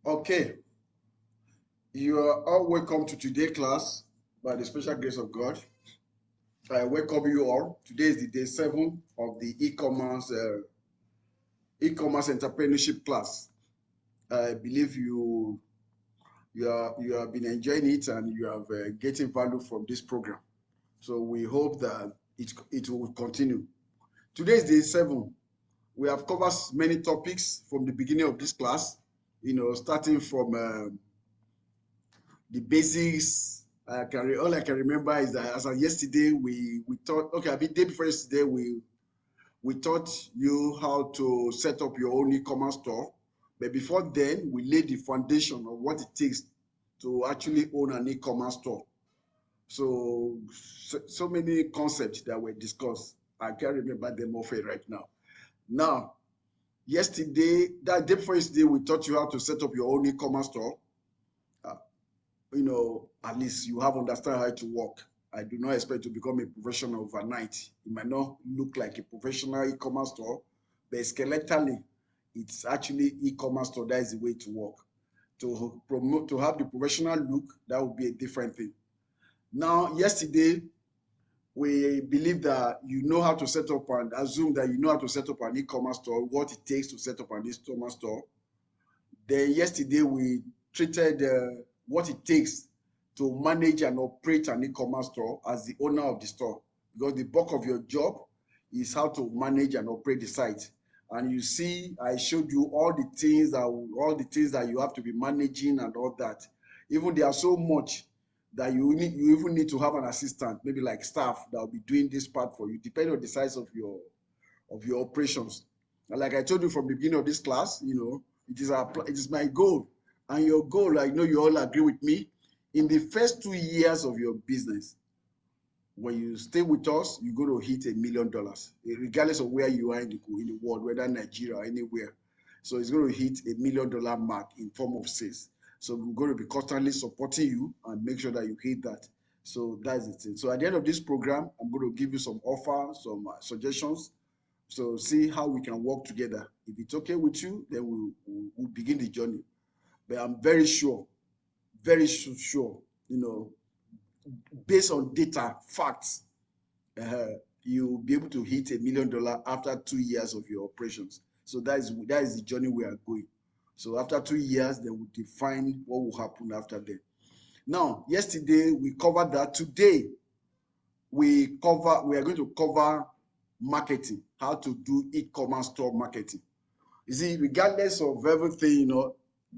Okay, you are all welcome to today's class by the special grace of God. I welcome you all. Today is the day 7 of the e-commerce entrepreneurship class. I believe you have been enjoying it and you have getting value from this program. So we hope that it will continue. Today is day 7. We have covered many topics from the beginning of this class. Starting from the basics. All I can remember is that as of yesterday we taught. Okay, I mean day before yesterday we taught you how to set up your own e-commerce store. But before then, we laid the foundation of what it takes to actually own an e-commerce store. So many concepts that were discussed. I can't remember them off right now. Now, that day before yesterday, we taught you how to set up your own e-commerce store. At least you have understand how to work. I do not expect to become a professional overnight. It might not look like a professional e-commerce store, but skeletally, it's actually e-commerce store. That is the way to work. To have the professional look, that would be a different thing. Now, yesterday, we believe that you know how to set up and assume that you know how to set up an e-commerce store, what it takes to set up an e-commerce store. Then yesterday, we treated what it takes to manage and operate an e-commerce store as the owner of the store, because the bulk of your job is how to manage and operate the site. And you see, I showed you all the things that you have to be managing and all that. Even there are so much that you even need to have an assistant, maybe like staff that will be doing this part for you, depending on the size of your operations. And like I told you from the beginning of this class, it is my goal and your goal. I know you all agree with me. In the first 2 years of your business, when you stay with us, you're going to hit $1 million, regardless of where you are in the world, whether Nigeria or anywhere. So it's going to hit $1 million mark in form of sales. So we're going to be constantly supporting you and make sure that you hit that. So that's it. So at the end of this program, I'm going to give you some offers, some suggestions. So see how we can work together. If it's okay with you, then we'll begin the journey. But I'm very sure, based on data, facts, you'll be able to hit $1 million after 2 years of your operations. So that is the journey we are going. So after 2 years, then we'll define what will happen after that. Now, yesterday we covered that. Today, we are going to cover marketing, how to do e-commerce store marketing. You see, regardless of everything,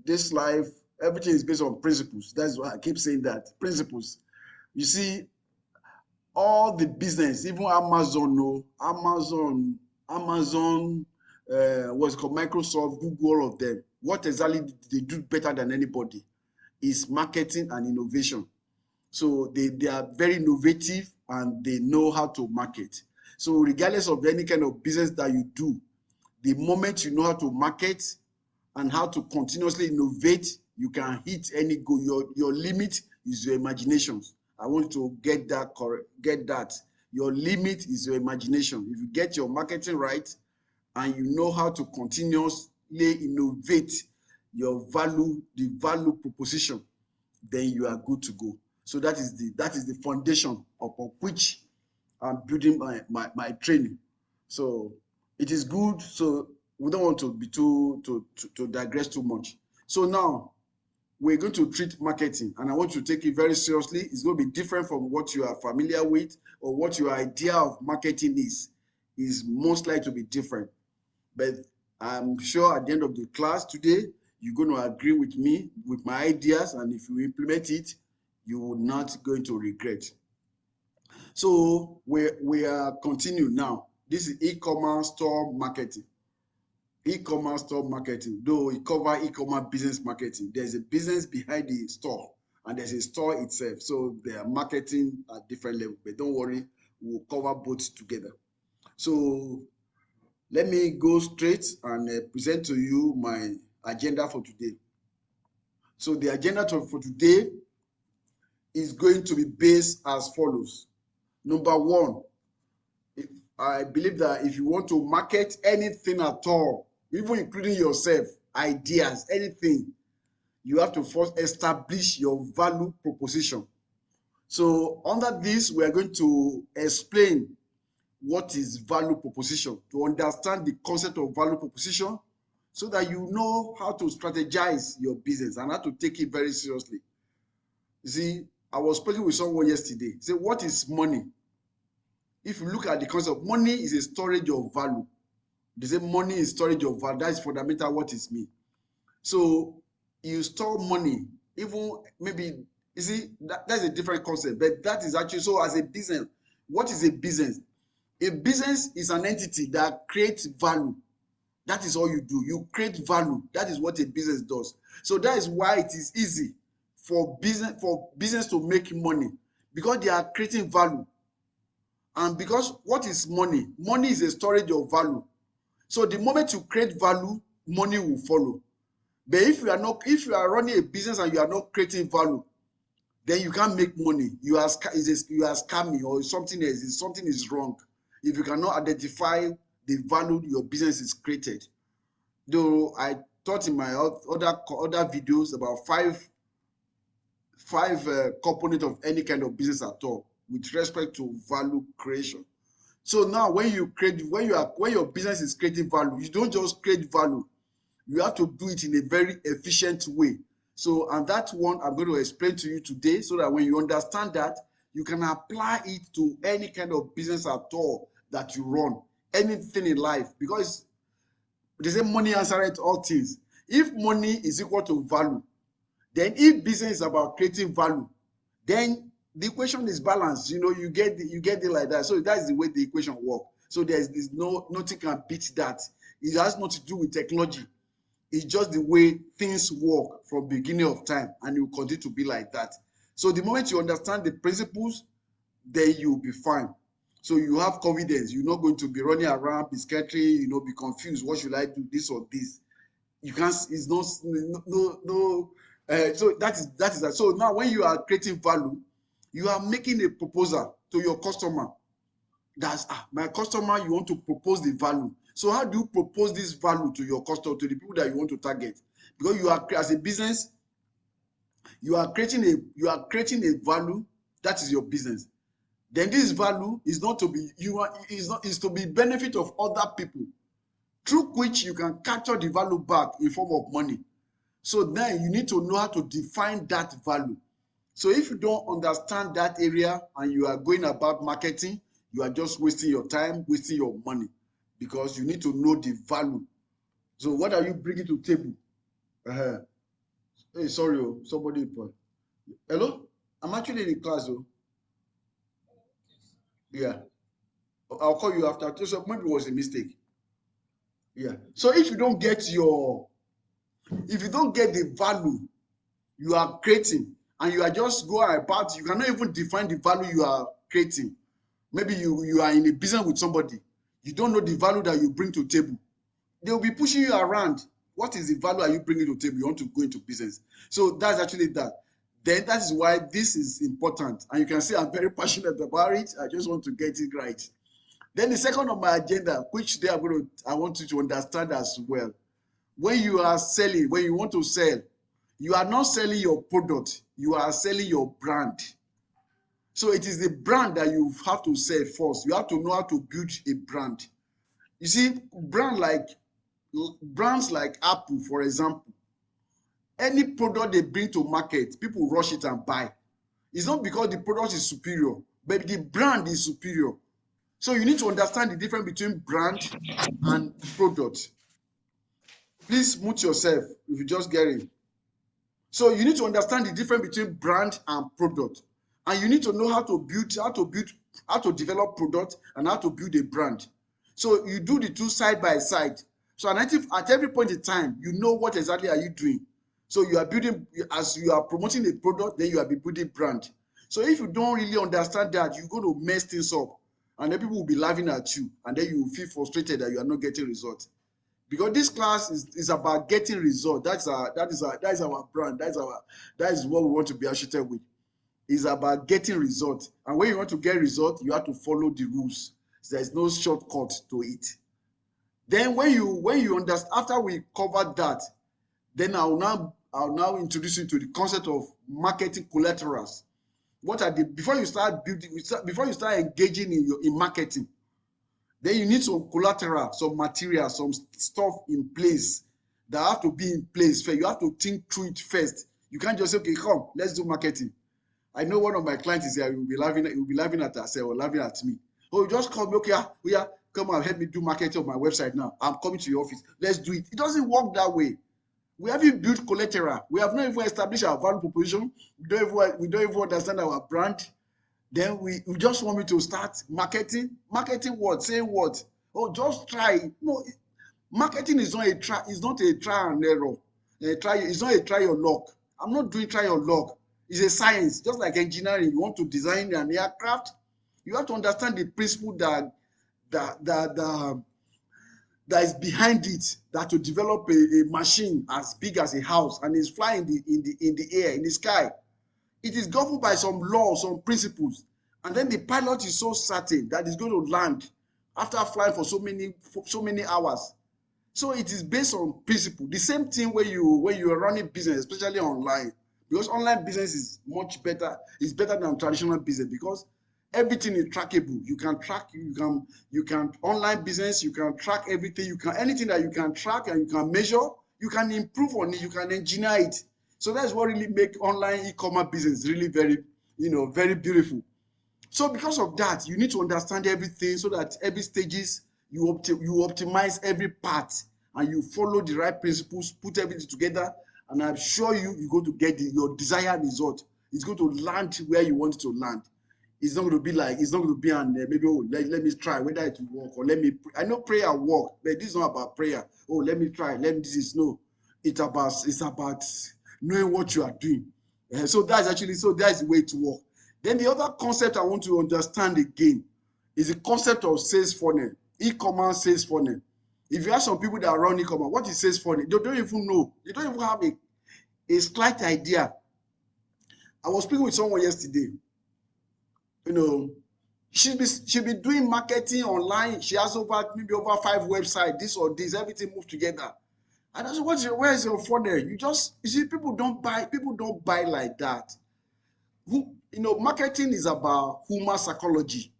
this life, everything is based on principles. That's why I keep saying that, principles. You see, all the business, even Amazon, what's called Microsoft, Google, all of them, what exactly they do better than anybody is marketing and innovation. So they are very innovative and they know how to market. So regardless of any kind of business that you do, the moment you know how to market and how to continuously innovate, you can hit any goal. Your limit is your imagination. I want to get that correct. Get that. Your limit is your imagination. If you get your marketing right and you know how to continuously innovate your value, the value proposition, then you are good to go. So that is the foundation upon which I'm building my training. So it is good. So we don't want to be to digress too much. So now we're going to treat marketing, and I want you to take it very seriously. It's going to be different from what you are familiar with or what your idea of marketing is most likely to be different. But I'm sure at the end of the class today, you're going to agree with me, with my ideas, and if you implement it, you will not going to regret. So we are continuing now. This is e-commerce store marketing. E-commerce store marketing, though it covers e-commerce business marketing. There's a business behind the store and there's a store itself. So they are marketing at different levels, but don't worry, we'll cover both together. So let me go straight and present to you my agenda for today. So the agenda for today is going to be based as follows. Number one, I believe that if you want to market anything at all, even including yourself, ideas, anything, you have to first establish your value proposition. So under this, we are going to explain what is value proposition, to understand the concept of value proposition so that you know how to strategize your business and how to take it very seriously. You see, I was speaking with someone yesterday. He said, what is money? If you look at the concept, money is a storage of value. They say money is storage of value. That is fundamental what it means. So you store money, even maybe, you see, that's a different concept, but that is actually, so as a business, what is a business? A business is an entity that creates value. That is all you do. You create value. That is what a business does. So that is why it is easy for business to make money, because they are creating value. And because what is money? Money is a storage of value. So the moment you create value, money will follow. But if you are running a business and you are not creating value, then you can't make money. You are scamming or something else. Something is wrong if you cannot identify the value your business is created. Though I taught in my other videos about five components of any kind of business at all with respect to value creation. So now when your business is creating value, you don't just create value. You have to do it in a very efficient way. So, and that one I'm going to explain to you today so that when you understand that, you can apply it to any kind of business at all that you run, anything in life, because they say money answers all things. If money is equal to value, then if business is about creating value, then the equation is balanced. You get it like that. So that's the way the equation works. So there's nothing can beat that. It has nothing to do with technology. It's just the way things work from beginning of time, and it will continue to be like that. So the moment you understand the principles, then you'll be fine. So you have confidence. You're not going to be running around, be scattered, be confused. What should I do, this or this? You can't. It's no. So that is that. So now when you are creating value, you are making a proposal to your customer. That's my customer. You want to propose the value. So how do you propose this value to your customer, to the people that you want to target? Because you are, as a business, you are creating a value. That is your business. Then this value is not to be is to be benefit of other people, through which you can capture the value back in form of money. So then you need to know how to define that value. So if you don't understand that area and you are going about marketing, you are just wasting your time, wasting your money, because you need to know the value. So what are you bringing to the table? Hey, sorry, somebody. Hello? I'm actually in the class, though. Yeah. I'll call you after. So maybe it was a mistake. Yeah. So if you don't get the value you are creating, and you are just going about, you cannot even define the value you are creating. Maybe you are in a business with somebody, you don't know the value that you bring to the table. They will be pushing you around. What is the value are you bringing to the table? You want to go into business. So that's actually that. Then that is why this is important. And you can see I'm very passionate about it. I just want to get it right. Then the second on my agenda, which I want you to understand as well. When you are selling, when you want to sell, you are not selling your product, you are selling your brand. So it is the brand that you have to sell first. You have to know how to build a brand. You see, brands like Apple, for example, any product they bring to market, people rush it and buy. It's not because the product is superior, but the brand is superior. So you need to understand the difference between brand and product. Please mute yourself if you just get it. So you need to understand the difference between brand and product. And you need to know how to develop product and how to build a brand. So you do the two side by side. So at every point in time, you know what exactly are you doing. So you are building, as you are promoting a product, then you are building brand. So if you don't really understand that, you're going to mess things up. And then people will be laughing at you. And then you will feel frustrated that you are not getting results. Because this class is about getting results. That is our brand. That is what we want to be associated with. It's about getting results. And when you want to get results, you have to follow the rules. There is no shortcut to it. Then when you understand, after we covered that, then I will I'll now introduce you to the concept of marketing collaterals. What are the before you start building, before you start engaging in marketing, then you need some collateral, some material, some stuff in place that have to be in place first. You have to think through it first. You can't just say, okay, come, let's do marketing. I know one of my clients is here. He will be laughing at herself or laughing at me. Oh, you just call me, okay, yeah, come and help me do marketing on my website now. I'm coming to your office. Let's do it. It doesn't work that way. We haven't built collateral. We have not even established our value proposition. We don't even understand our brand. Then we just want me to start marketing. Marketing what? Saying what? Oh, just try. No, marketing is not a try. It's not a try and error. It's not a try your luck. I'm not doing try your luck. It's a science. Just like engineering, you want to design an aircraft, you have to understand the principle that is behind it, that to develop a machine as big as a house and is flying in the air, in the sky. It is governed by some laws, some principles. And then the pilot is so certain that it's going to land after flying for so many hours. So it is based on principle. The same thing when you are running business, especially online, because online business is much better. It's better than traditional business because everything is trackable. You can track. You can online business. You can track everything. You can anything that you can track and you can measure. You can improve on it. You can engineer it. So that's what really make online e-commerce business really very, very beautiful. So because of that, you need to understand everything so that every stages you optimize every part and you follow the right principles, put everything together, and I'm sure you're going to get your desired result. It's going to land where you want it to land. It's not going to be like, it's not going to be on maybe, oh, let me try whether it will work or let me, I know prayer work, but this is not about prayer. Oh, let me try, let me do this. No, it's about knowing what you are doing. So that's the way to work. Then the other concept I want to understand again is the concept of sales funnel, e-commerce sales funnel. If you have some people that run e-commerce, what is sales funnel? They don't even know. They don't even have a slight idea. I was speaking with someone yesterday. She'll be doing marketing online. She has maybe over 5 websites, this or this, everything moved together. And I said, where is your funnel? You see, people don't buy like that. Marketing is about human psychology.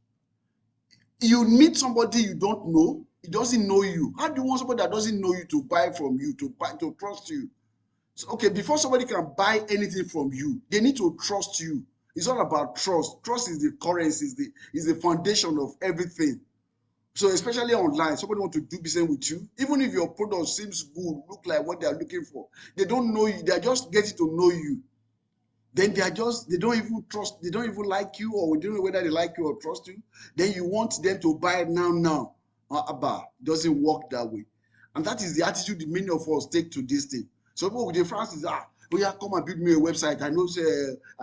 You meet somebody you don't know, he doesn't know you. How do you want somebody that doesn't know you to buy from you, to trust you? So, okay, before somebody can buy anything from you, they need to trust you. It's all about trust. Trust is the currency, is the foundation of everything. So especially online, somebody want to do business with you, even if your product seems good, look like what they are looking for, they don't know you, they are just getting to know you. Then they don't even trust, they don't even like you, or we don't know whether they like you or trust you. Then you want them to buy it now. It doesn't work that way. And that is the attitude many of us take to this thing. So people with the France is, come and build me a website. I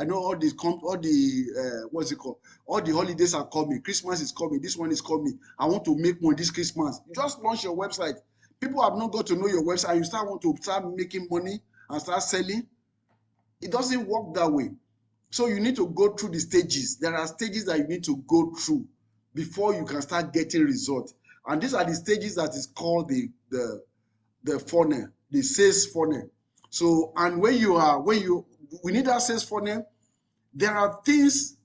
know all the what's it called? All the holidays are coming. Christmas is coming. This one is coming. I want to make money this Christmas. You just launch your website. People have not got to know your website. You want to start making money and start selling. It doesn't work that way. So you need to go through the stages. There are stages that you need to go through before you can start getting results. And these are the stages that is called the funnel, the sales funnel. So, and we need that sales funnel, there are things,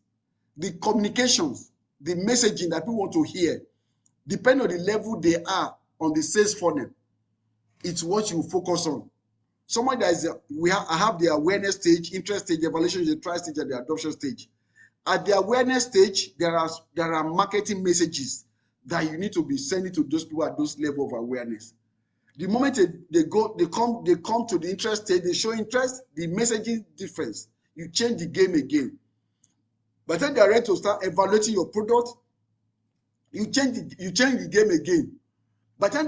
the communications, the messaging that people want to hear, depending on the level they are on the sales funnel, it's what you focus on. Somebody that I have the awareness stage, interest stage, evaluation stage, try stage, and the adoption stage. At the awareness stage, there are marketing messages that you need to be sending to those people at those level of awareness. The moment they come to the interest stage, they show interest, the messaging difference. You change the game again. By the time they are ready to start evaluating your product, you change the game again. By the time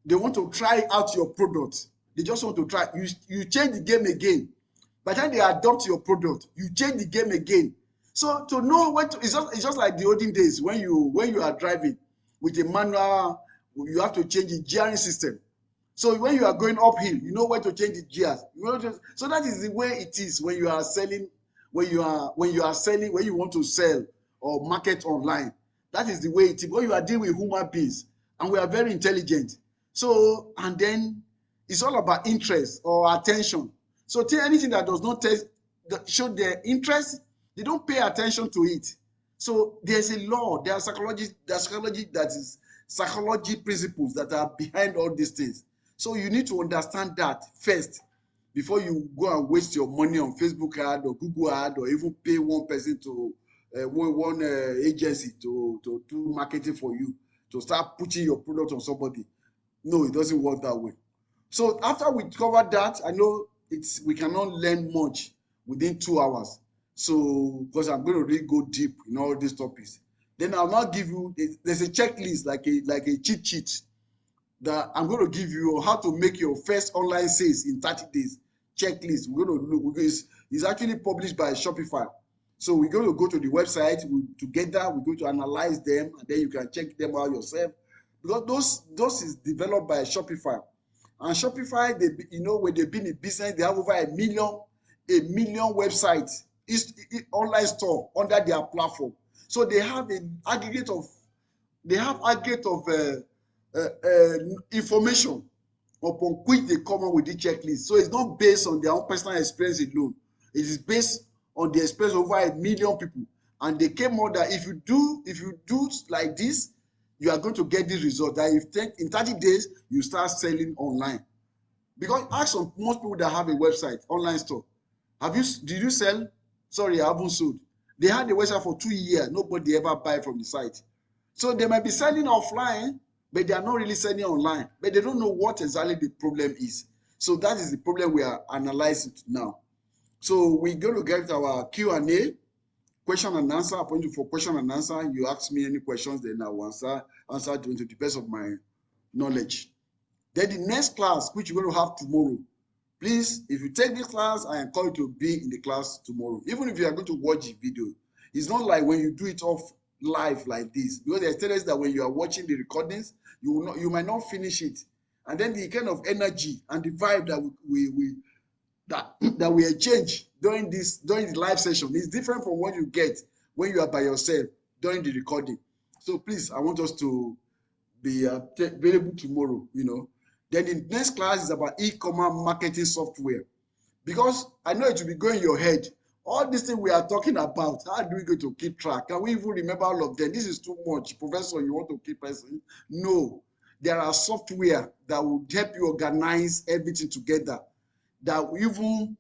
they want to try out your product, they just want to try. You change the game again. By the time they adopt your product, you change the game again. So to know it's just like the olden days when you are driving with a manual. You have to change the gearing system. So when you are going uphill, you know where to change the gears. So that is the way it is when you are selling, when you want to sell or market online. That is the way it is. When you are dealing with human beings, and we are very intelligent. So, and then It's all about interest or attention. So anything that does not show their interest, they don't pay attention to it. So there's a law, there's psychology that is psychology principles that are behind all these things. So you need to understand that first before you go and waste your money on Facebook ad or Google ad, or even pay one person to one agency to do marketing for you, to start putting your product on somebody. No, it doesn't work that way. So after we covered that, I know we cannot learn much within 2 hours. So because I'm going to really go deep in all these topics. Then I'll now give you, there's a checklist, like a cheat sheet that I'm going to give you on how to make your first online sales in 30 days. Checklist. We're going to look. It's actually published by Shopify. So we're going to go to the website together. We're going to analyze them, and then you can check them out yourself. Because those is developed by Shopify. And Shopify, when they've been in business, they have over a million websites, online store under their platform. So they have an aggregate of information upon which they come up with the checklist. So it's not based on their own personal experience alone. It is based on the experience of over 1 million people. And they came out that if you do like this, you are going to get this result. That in 30 days, you start selling online. Because ask most people that have a website, online store. Did you sell? Sorry, I haven't sold. They had the website for 2 years. Nobody ever buy from the site. So they might be selling offline, but they are not really selling online. But they don't know what exactly the problem is. So that is the problem we are analyzing now. So we're going to get our Q&A, question and answer. I point you for question and answer. You ask me any questions, then I will answer to the best of my knowledge. Then the next class, which you're going to have tomorrow, please, if you take this class, I encourage you to be in the class tomorrow. Even if you are going to watch the video, it's not like when you do it off live like this, because there's tendency that when you are watching the recordings, you might not finish it, and then the kind of energy and the vibe that we exchange during the live session is different from what you get when you are by yourself during the recording. So please, I want us to be available tomorrow. Then the next class is about e-commerce marketing software, because I know it will be going in your head. All these things we are talking about, how do we go to keep track? Can we even remember all of them? This is too much. Professor, you want to keep person? No. There are software that will help you organize everything together, that we even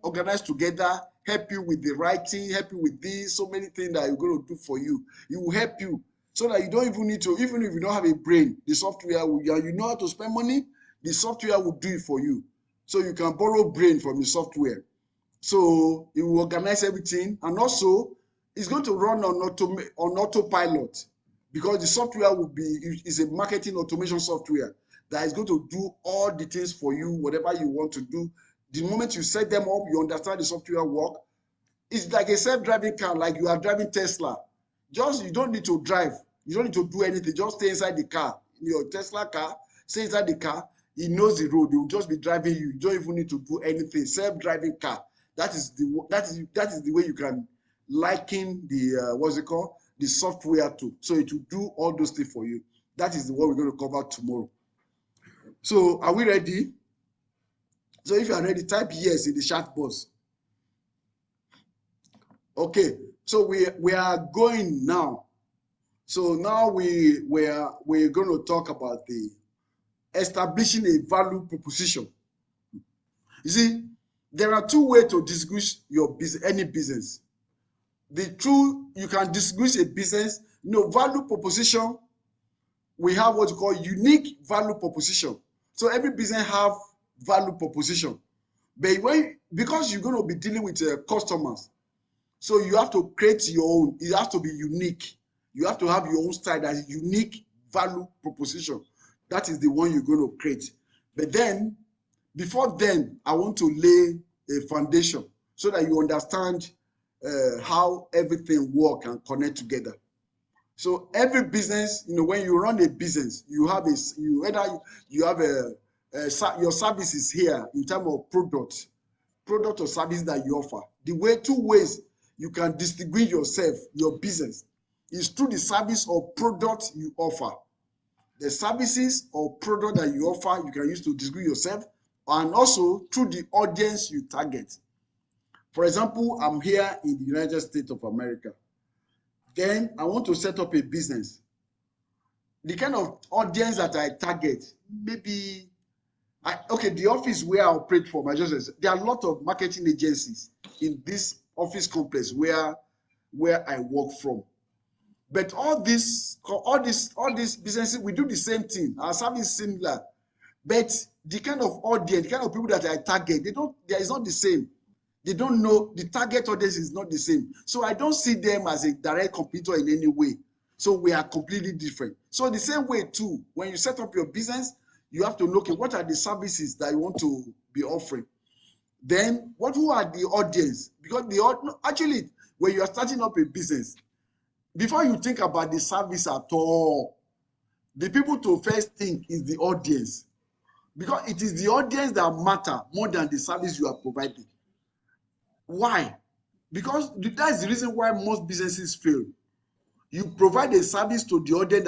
organize together, help you with the writing, help you with this, so many things that you're going to do for you. It will help you so that you don't even need to, even if you don't have a brain, the software will, you know how to spend money, the software will do it for you. So you can borrow brain from the software. So it will organize everything, and also it's going to run on autopilot, because the software is a marketing automation software that is going to do all the things for you, whatever you want to do. The moment you set them up, you understand the software work. It's like a self-driving car, like you are driving Tesla. You don't need to drive. You don't need to do anything. Just stay inside the car. Your Tesla car, stay inside the car. It knows the road. It will just be driving you. You don't even need to do anything. Self-driving car. That is the way you can liken the the software to. So it will do all those things for you. That is what we're going to cover tomorrow. So are we ready? So if you are ready, type yes in the chat box. Okay, so we are going now. So now we're going to talk about the establishing a value proposition. You see, there are two ways to distinguish your business, any business. You can distinguish a business, value proposition. We have what you call unique value proposition. So every business have value proposition. But because you're going to be dealing with customers, so you have to create your own. It has to be unique. You have to have your own style that is unique value proposition. That is the one you're going to create. But then, before then, I want to lay a foundation so that you understand how everything works and connect together. So every business, when you run a business, you have your services here in terms of product or service that you offer. Two ways you can distinguish yourself, your business, is through the service or product you offer. the services or product that you offer, you can use to distinguish yourself, and also through the audience you target. For example, I'm here in the United States of America. Then I want to set up a business. The kind of audience that I target, maybe, okay, the office where I operate from, there are a lot of marketing agencies in this office complex where I work from. But all these businesses, we do the same thing. Our service is similar, but the kind of audience, the kind of people that I target, there is not the same. They don't know, the target audience is not the same. So I don't see them as a direct competitor in any way. So we are completely different. So the same way too, when you set up your business, you have to know, okay, what are the services that you want to be offering? Then who are the audience? Because actually, when you are starting up a business, before you think about the service at all, the people to first think is the audience, because it is the audience that matter more than the service you are providing. Why? Because that's the reason why most businesses fail. You provide a service to the audience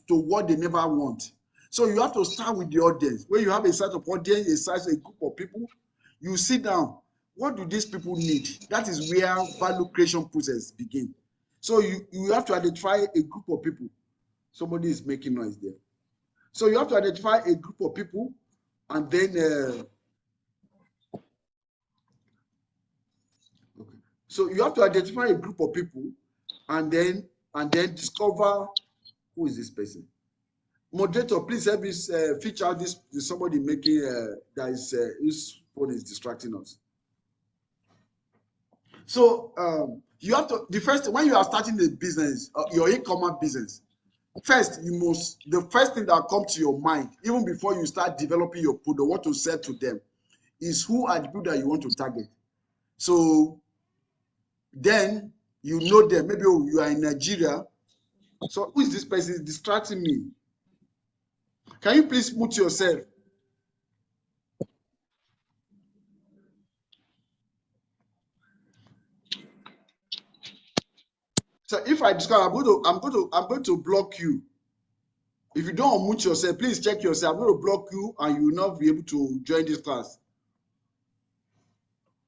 to what they never want. So you have to start with the audience. When you have a set of audience, a group of people, you sit down. What do these people need? That is where value creation process begins. So you have to identify a group of people. Somebody is making noise there. So you have to identify a group of people, and then okay. So you have to identify a group of people, and then discover who is this person. Moderator, please help me feature this somebody making that is whose phone is distracting us. So you have to, when you are starting a business, your e-commerce business, first the first thing that comes to your mind, even before you start developing your product, what to sell to them, is who are the people that you want to target. So then you know them. Maybe you are in Nigeria. So who is this person? Is distracting me. Can you please mute yourself? So if I discover, I'm going to block you. If you don't unmute yourself, please check yourself. I'm going to block you, and you will not be able to join this class.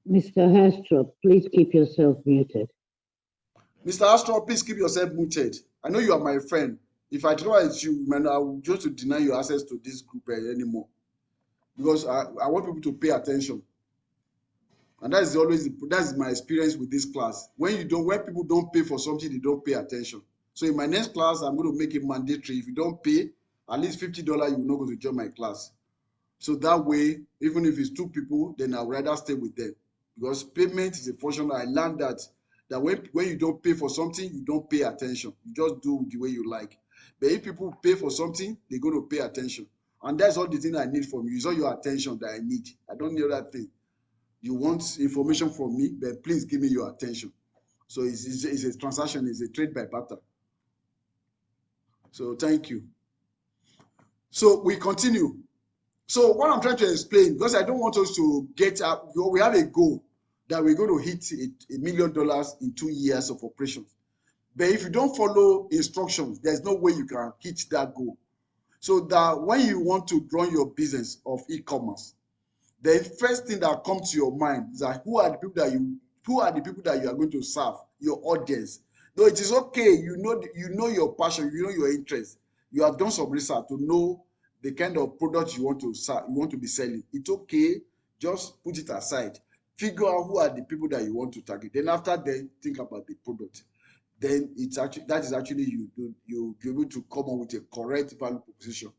Mr. Hastrop, please keep yourself muted. Mr. Hastrop, please keep yourself muted. I know you are my friend. If I try it's you, man, I will just to deny you access to this group anymore, because I want people to pay attention. And that's my experience with this class. When people don't pay for something, they don't pay attention. So in my next class, I'm going to make it mandatory. If you don't pay at least $50, you're not going to join my class. So that way, even if it's 2 people, then I'd rather stay with them, because payment is a function. I learned that when you don't pay for something, you don't pay attention. You just do the way you like. But if people pay for something, they're going to pay attention. And that's all the thing I need from you. It's all your attention that I need. I don't need that thing. You want information from me, but please give me your attention. So it's a transaction, it's a trade by barter. So thank you. So we continue. So what I'm trying to explain, because I don't want us to get up, we have a goal that we're going to hit $1 million in 2 years of operations. But if you don't follow instructions, there's no way you can hit that goal. So that when you want to run your business of e-commerce, the first thing that comes to your mind is that who are the people that you are going to serve, your audience. Though it is okay, you know your passion, you know your interest. You have done some research to know the kind of product you want to be selling. It's okay, just put it aside. Figure out who are the people that you want to target. Then after that, think about the product. Then that is actually you'll be able to come up with a correct value proposition.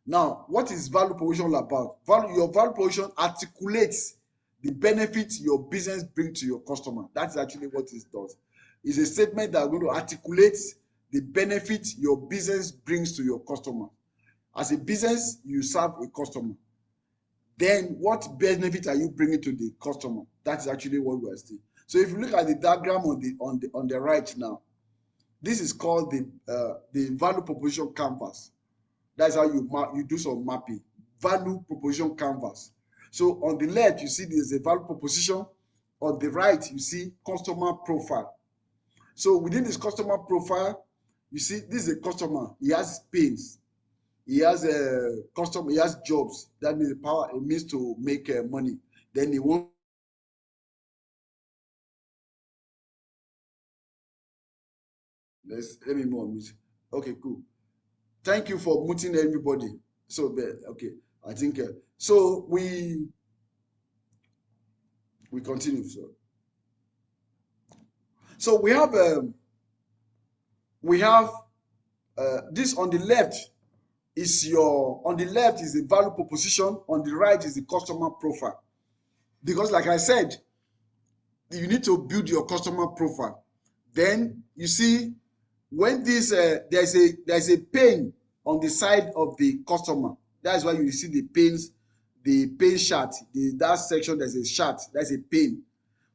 Now, what is value proposition all about? Your value proposition articulates the benefits your business brings to your customer. That's actually what it does. It's a statement that is going to articulate the benefits your business brings to your customer. As a business, you serve a customer. Then what benefit are you bringing to the customer? That's actually what we are saying. So if you look at the diagram on the right now, this is called the value proposition canvas. That's how you do some mapping. Value proposition canvas. So on the left, you see there's a value proposition. On the right, you see customer profile. So within this customer profile, you see this is a customer. He has pains. He has a customer, he has jobs. That means the power, it means to make money. Then he wants. Let me more music. Okay, cool. Thank you for muting everybody. So, okay, I think so. We continue. So we have this on the left is the value proposition. On the right is the customer profile. Because, like I said, you need to build your customer profile. Then you see when this there's a pain on the side of the customer. That's why you see the pain chart. That section, there's a chart, there's a pain.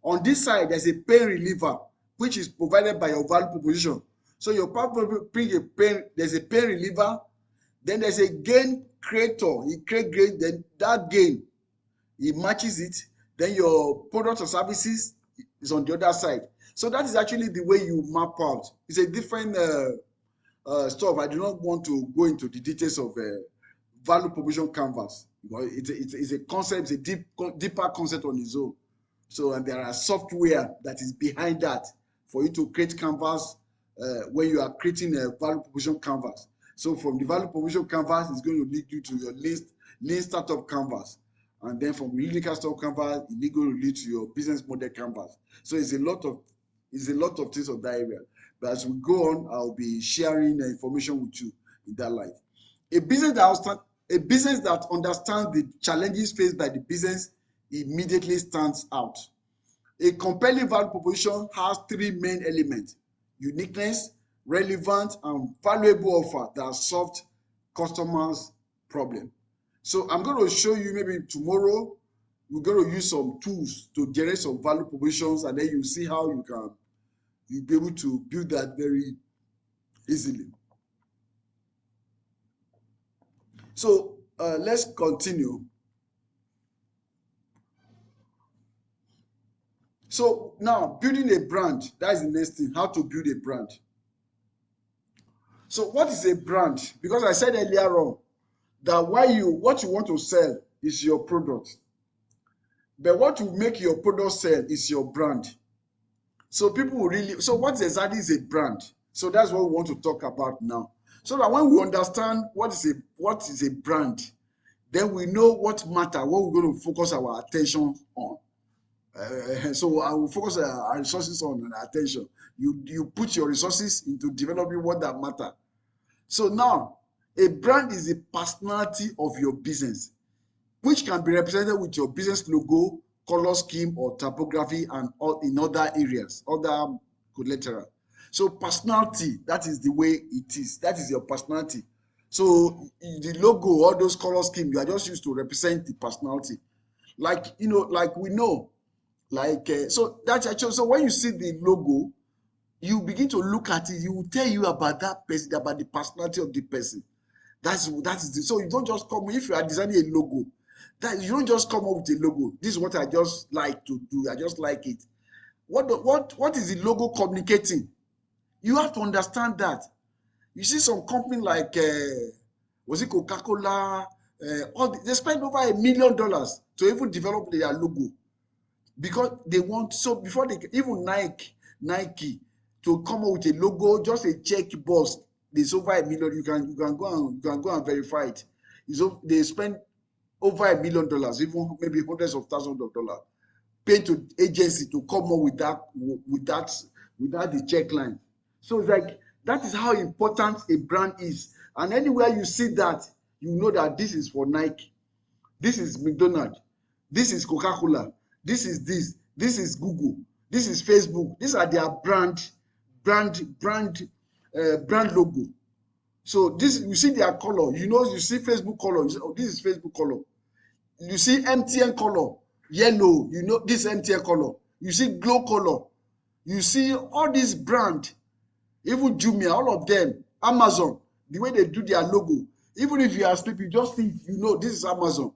On this side, there's a pain reliever, which is provided by your value proposition. So your bring a pain, there's a pain reliever, then there's a gain creator. He create gain, then that gain, he matches it. Then your products or services is on the other side. So that is actually the way you map out. It's a different stuff. I do not want to go into the details of value proposition canvas. It's a concept, it's a deeper concept on its own. So, and there are software that is behind that for you to create canvas when you are creating a value proposition canvas. So from the value proposition canvas, it's going to lead you to your lean startup canvas. And then from lean startup canvas, it's going to lead to your business model canvas. So it's a lot of things on that area. But as we go on, I'll be sharing information with you in that light. A business that understands the challenges faced by the business immediately stands out. A compelling value proposition has three main elements: uniqueness, relevant, and valuable offer that solve customers' problem. So I'm going to show you, maybe tomorrow, we're going to use some tools to generate some value propositions, and then you see how you'll be able to build that very easily. So let's continue. So now, building a brand, that is the next thing, how to build a brand. So what is a brand? Because I said earlier on that what you want to sell is your product. But what will make your product sell is your brand. So what exactly is a brand? So that's what we want to talk about now. So that when we understand what is a brand, then we know what matter, what we're going to focus our attention on. So I will focus our resources on attention. You put your resources into developing what that matter. So now, a brand is the personality of your business, which can be represented with your business logo, color scheme, or typography, and in other areas, other collateral. So personality, that is the way it is. That is your personality. So the logo, all those color schemes, you are just used to represent the personality. Like we know. So that's actually, so when you see the logo, you begin to look at it, it will tell you about that person, about the personality of the person. So you don't just come, if you are designing a logo, that you don't just come up with a logo. This is what I just like to do. I just like it. What is the logo communicating? You have to understand that. You see some company like was it Coca-Cola? They spend over $1 million to even develop their logo. Because they want, so before they even Nike to come up with a logo, just a check box, there's over $1 million. You can go and verify it. They spend over $1 million, even maybe hundreds of thousands of dollars, paid to agency to come up with the check line. So it's like that is how important a brand is. And anywhere you see that, you know that this is for Nike, this is McDonald's, this is Coca-Cola, this is Google, this is Facebook. These are their brand logo. So this, you see their color, you see Facebook color, you say, oh, this is Facebook color. You see MTN color, yellow, this is MTN color. You see Glow color. You see all these brand, even Jumia, all of them, Amazon, the way they do their logo. Even if you are asleep, you just think, this is Amazon.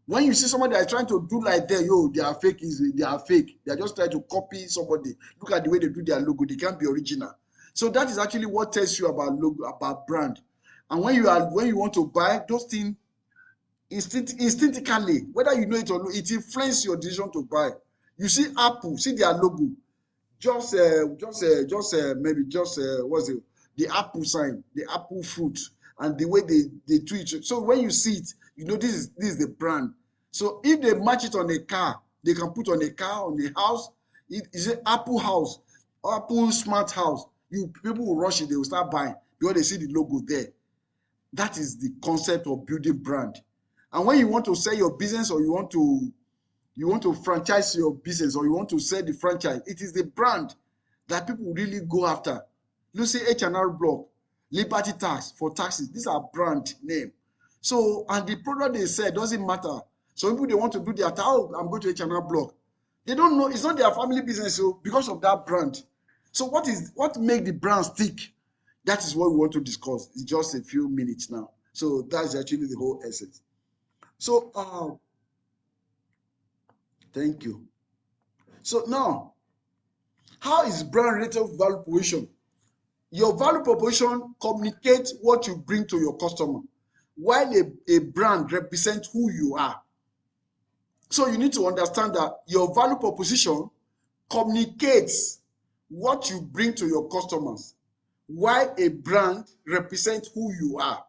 When you see somebody that is trying to do like that, they are fake. They are fake. They are just trying to copy somebody. Look at the way they do their logo. They can't be original. So that is actually what tells you about logo, about brand. And when you want to buy, those things instinctively, whether you know it or not, it influences your decision to buy. You see Apple, see their logo, maybe just what's it, the apple sign, the apple fruit, and the way they do it. So when you see it, you know this is the brand. So if they match it on a car, they can put on a car, on a house. It is an Apple house, Apple smart house. People will rush it, they will start buying because they see the logo there. That is the concept of building brand. And when you want to sell your business, or you want to franchise your business, or you want to sell the franchise, it is the brand that people really go after. Lucy H&R Block, Liberty Tax for taxes, these are brand name. So, and the product they sell doesn't matter. Some people, they want to do their, oh, I'm going to H&R Block. They don't know, it's not their family business, so because of that brand. So what make the brand stick? That is what we want to discuss. It's just a few minutes now. So that's actually the whole essence. So thank you. So now, how is brand related value proposition? Your value proposition communicates what you bring to your customer, while a brand represents who you are. So you need to understand that your value proposition communicates what you bring to your customers, while a brand represents who you are.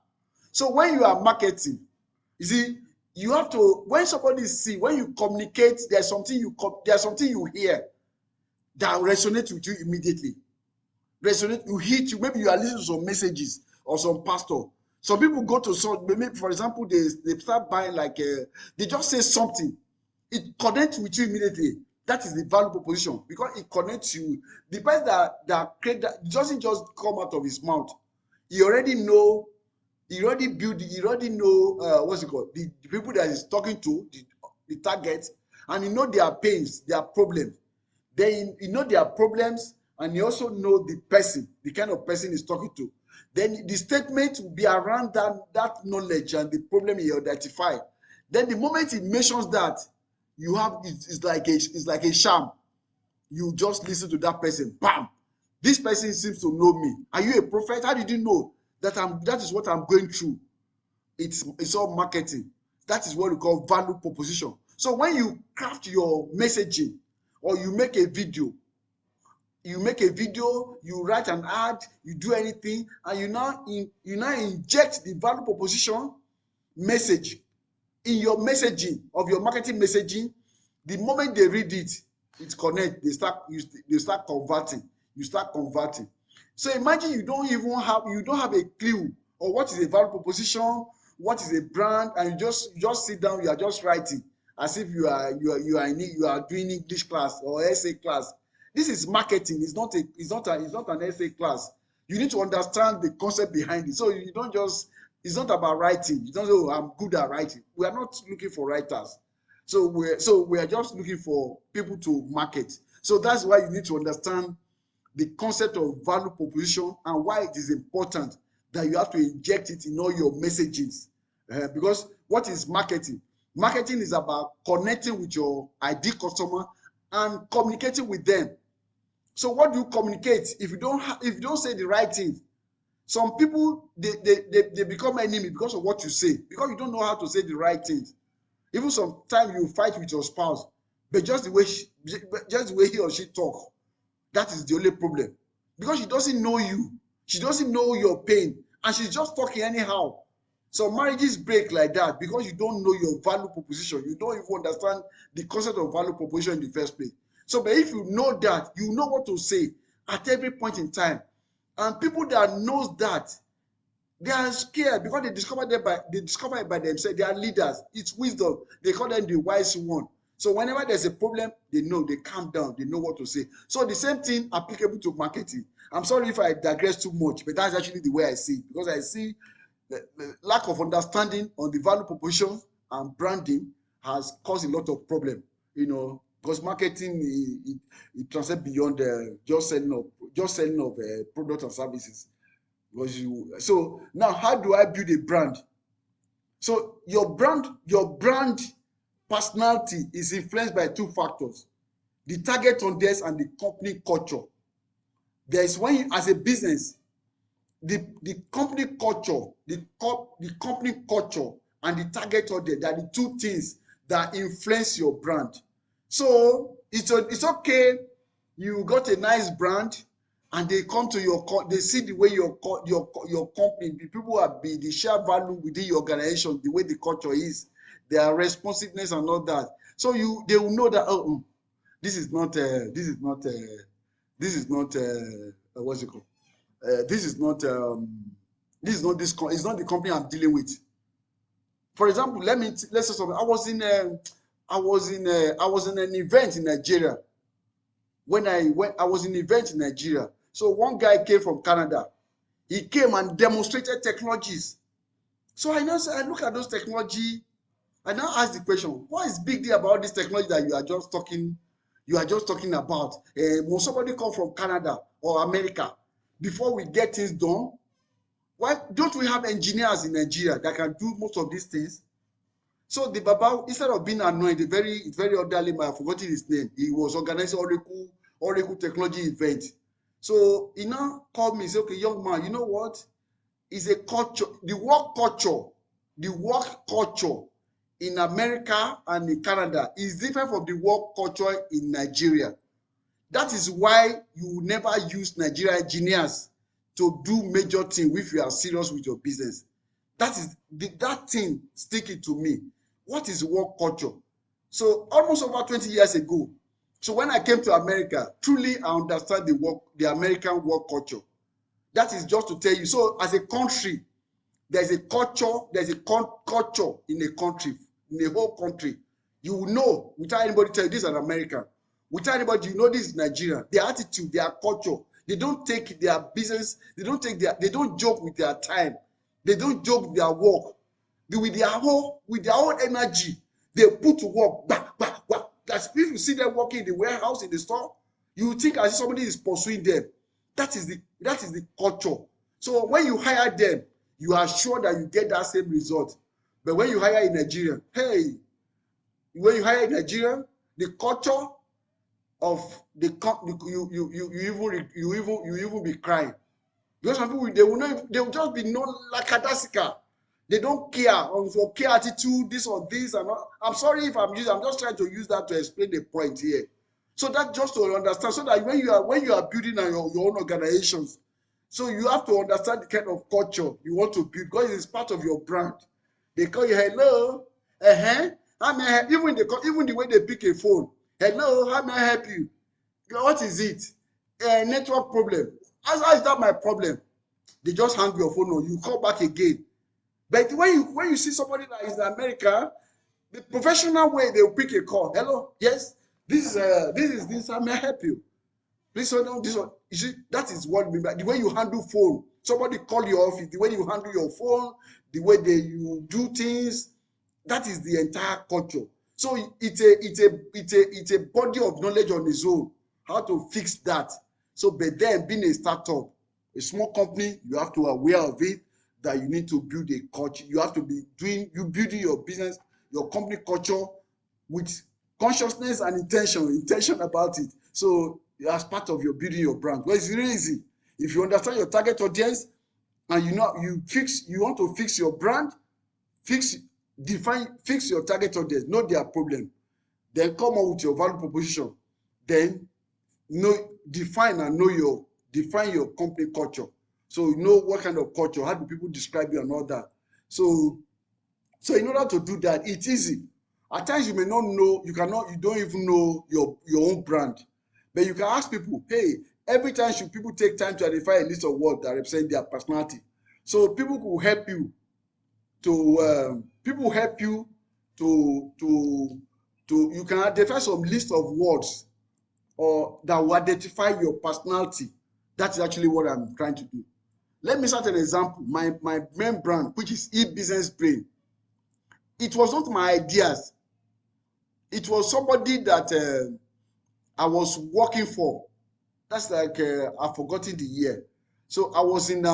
So when you are marketing, you see, you have to, when somebody see, when you communicate, there's something you hear that resonates with you immediately. You hit you, maybe you are listening to some messages or some pastor. Some people go to some, maybe for example, they start buying like they just say something, it connects with you immediately. That is the value proposition, because it connects you. The person that create that doesn't just come out of his mouth. He already know, he already know what's it called, the people that he's talking to, the target, and he know their pains, their problems. Then you know their problems, and you also know the person, the kind of person he's talking to. Then the statement will be around that knowledge and the problem he identify. Then the moment he mentions that, you have it's like a sham. You just listen to that person. Bam! This person seems to know me. Are you a prophet? How did you know that that is what I'm going through? It's all marketing. That is what we call value proposition. So when you craft your messaging, or you make a video, you write an ad, you do anything, and you now inject the value proposition message in your messaging of your marketing messaging. The moment they read it, it connect. They start converting. You start converting. So imagine you don't have a clue of what is a value proposition, what is a brand, and you just sit down. You are just writing as if you are doing English class or essay class. This is marketing. It's not an essay class. You need to understand the concept behind it. So you don't just, it's not about writing. You don't say, oh, I'm good at writing. We are not looking for writers. So we are just looking for people to market. So that's why you need to understand the concept of value proposition and why it is important that you have to inject it in all your messages. Because what is marketing? Marketing is about connecting with your ideal customer and communicating with them. So what do you communicate if you don't say the right thing? Some people they become enemy because of what you say, because you don't know how to say the right things. Even sometimes you fight with your spouse, but just the way he or she talk, that is the only problem, because she doesn't know you, she doesn't know your pain, and she's just talking anyhow. So marriages break like that because you don't know your value proposition. You don't even understand the concept of value proposition in the first place. So, but if you know that, you know what to say at every point in time. And people that knows that, they are scared because they discover it by themselves. They are leaders. It's wisdom. They call them the wise one. So whenever there's a problem, they know, they calm down, they know what to say. So the same thing applicable to marketing. I'm sorry if I digress too much, but that's actually the way I see it, because I see the lack of understanding on the value proposition and branding has caused a lot of problem, because marketing it transcends beyond just selling of products and services. So now, how do I build a brand? So your brand personality is influenced by two factors: the target audience and the company culture. There's when you, as a business, the company culture, the company culture and the target audience, are the two things that influence your brand. So it's okay, you got a nice brand and they come to they see the way your company, the people are be the share value within your organization, the way the culture is, their responsiveness and all that. So they will know that, oh, this is not what's it called? This is not it's not the company I'm dealing with. For example, let's say something. I was in an event in Nigeria. When I was in an event in Nigeria. So one guy came from Canada. He came and demonstrated technologies. So I look at those technology. I now ask the question: what is big deal about this technology that you are just talking about? When somebody come from Canada or America, before we get things done, why don't we have engineers in Nigeria that can do most of these things? So the Baba, instead of being annoyed, it's very orderly man, I've forgotten his name. He was organizing Oracle technology event. So he now called me and said, okay, young man, you know what? It's a culture, the work culture in America and in Canada is different from the work culture in Nigeria. That is why you will never use Nigerian engineers to do major things if you are serious with your business. That thing stick it to me. What is work culture? So almost over 20 years ago, so when I came to America, truly I understand the American work culture. That is just to tell you. So as a country, there's a culture in a country, in a whole country. You will know without anybody tell you this is an American. Without anybody, you know this is Nigeria. Their attitude, their culture. They don't take their business, they don't joke with their time. They don't joke with their work. With their whole energy, they put to work. That's if you see them working in the warehouse, in the store, you think as if somebody is pursuing them. That is the culture. So when you hire them, you are sure that you get that same result. But when you hire in Nigeria, the culture of the you even be crying. Because some people they will just be no lackadaisical. They don't care on your care attitude, this or this, and all. I'm sorry if I'm just trying to use that to explain the point here. So that just to understand, so that when you are building your own organizations, so you have to understand the kind of culture you want to build because it's part of your brand. They call you hello, how may I help? Even the way they pick a phone, hello, how may I help you? What is it? A network problem. How is that my problem? They just hang your phone on you, call back again. But when you see somebody that is in America, the professional way they will pick a call. Hello, yes, this is this. How may I help you? Please hold on this one. You see, that is what we mean. The way you handle phone. Somebody call your office. The way you handle your phone, the way you do things. That is the entire culture. So it's a body of knowledge on its own. How to fix that. So, but then being a startup, a small company, you have to be aware of it that you need to build a culture. You have to be building your business, your company culture with consciousness and intention about it. So as part of your building your brand. Well, it's really easy. If you understand your target audience and you want to fix your brand, fix your target audience, know their problem, then come up with your value proposition, then define your company culture. So you know what kind of culture, how do people describe you and all that. So in order to do that, it's easy. At times you may not know, you don't even know your own brand. But you can ask people, hey, every time should people take time to identify a list of words that represent their personality. So people will help you to you can identify some list of words or that will identify your personality. That's actually what I'm trying to do. Let me start an example. My main brand, which is e-business brain. It was not my ideas. It was somebody that I was working for. That's like I've forgotten the year. So I was in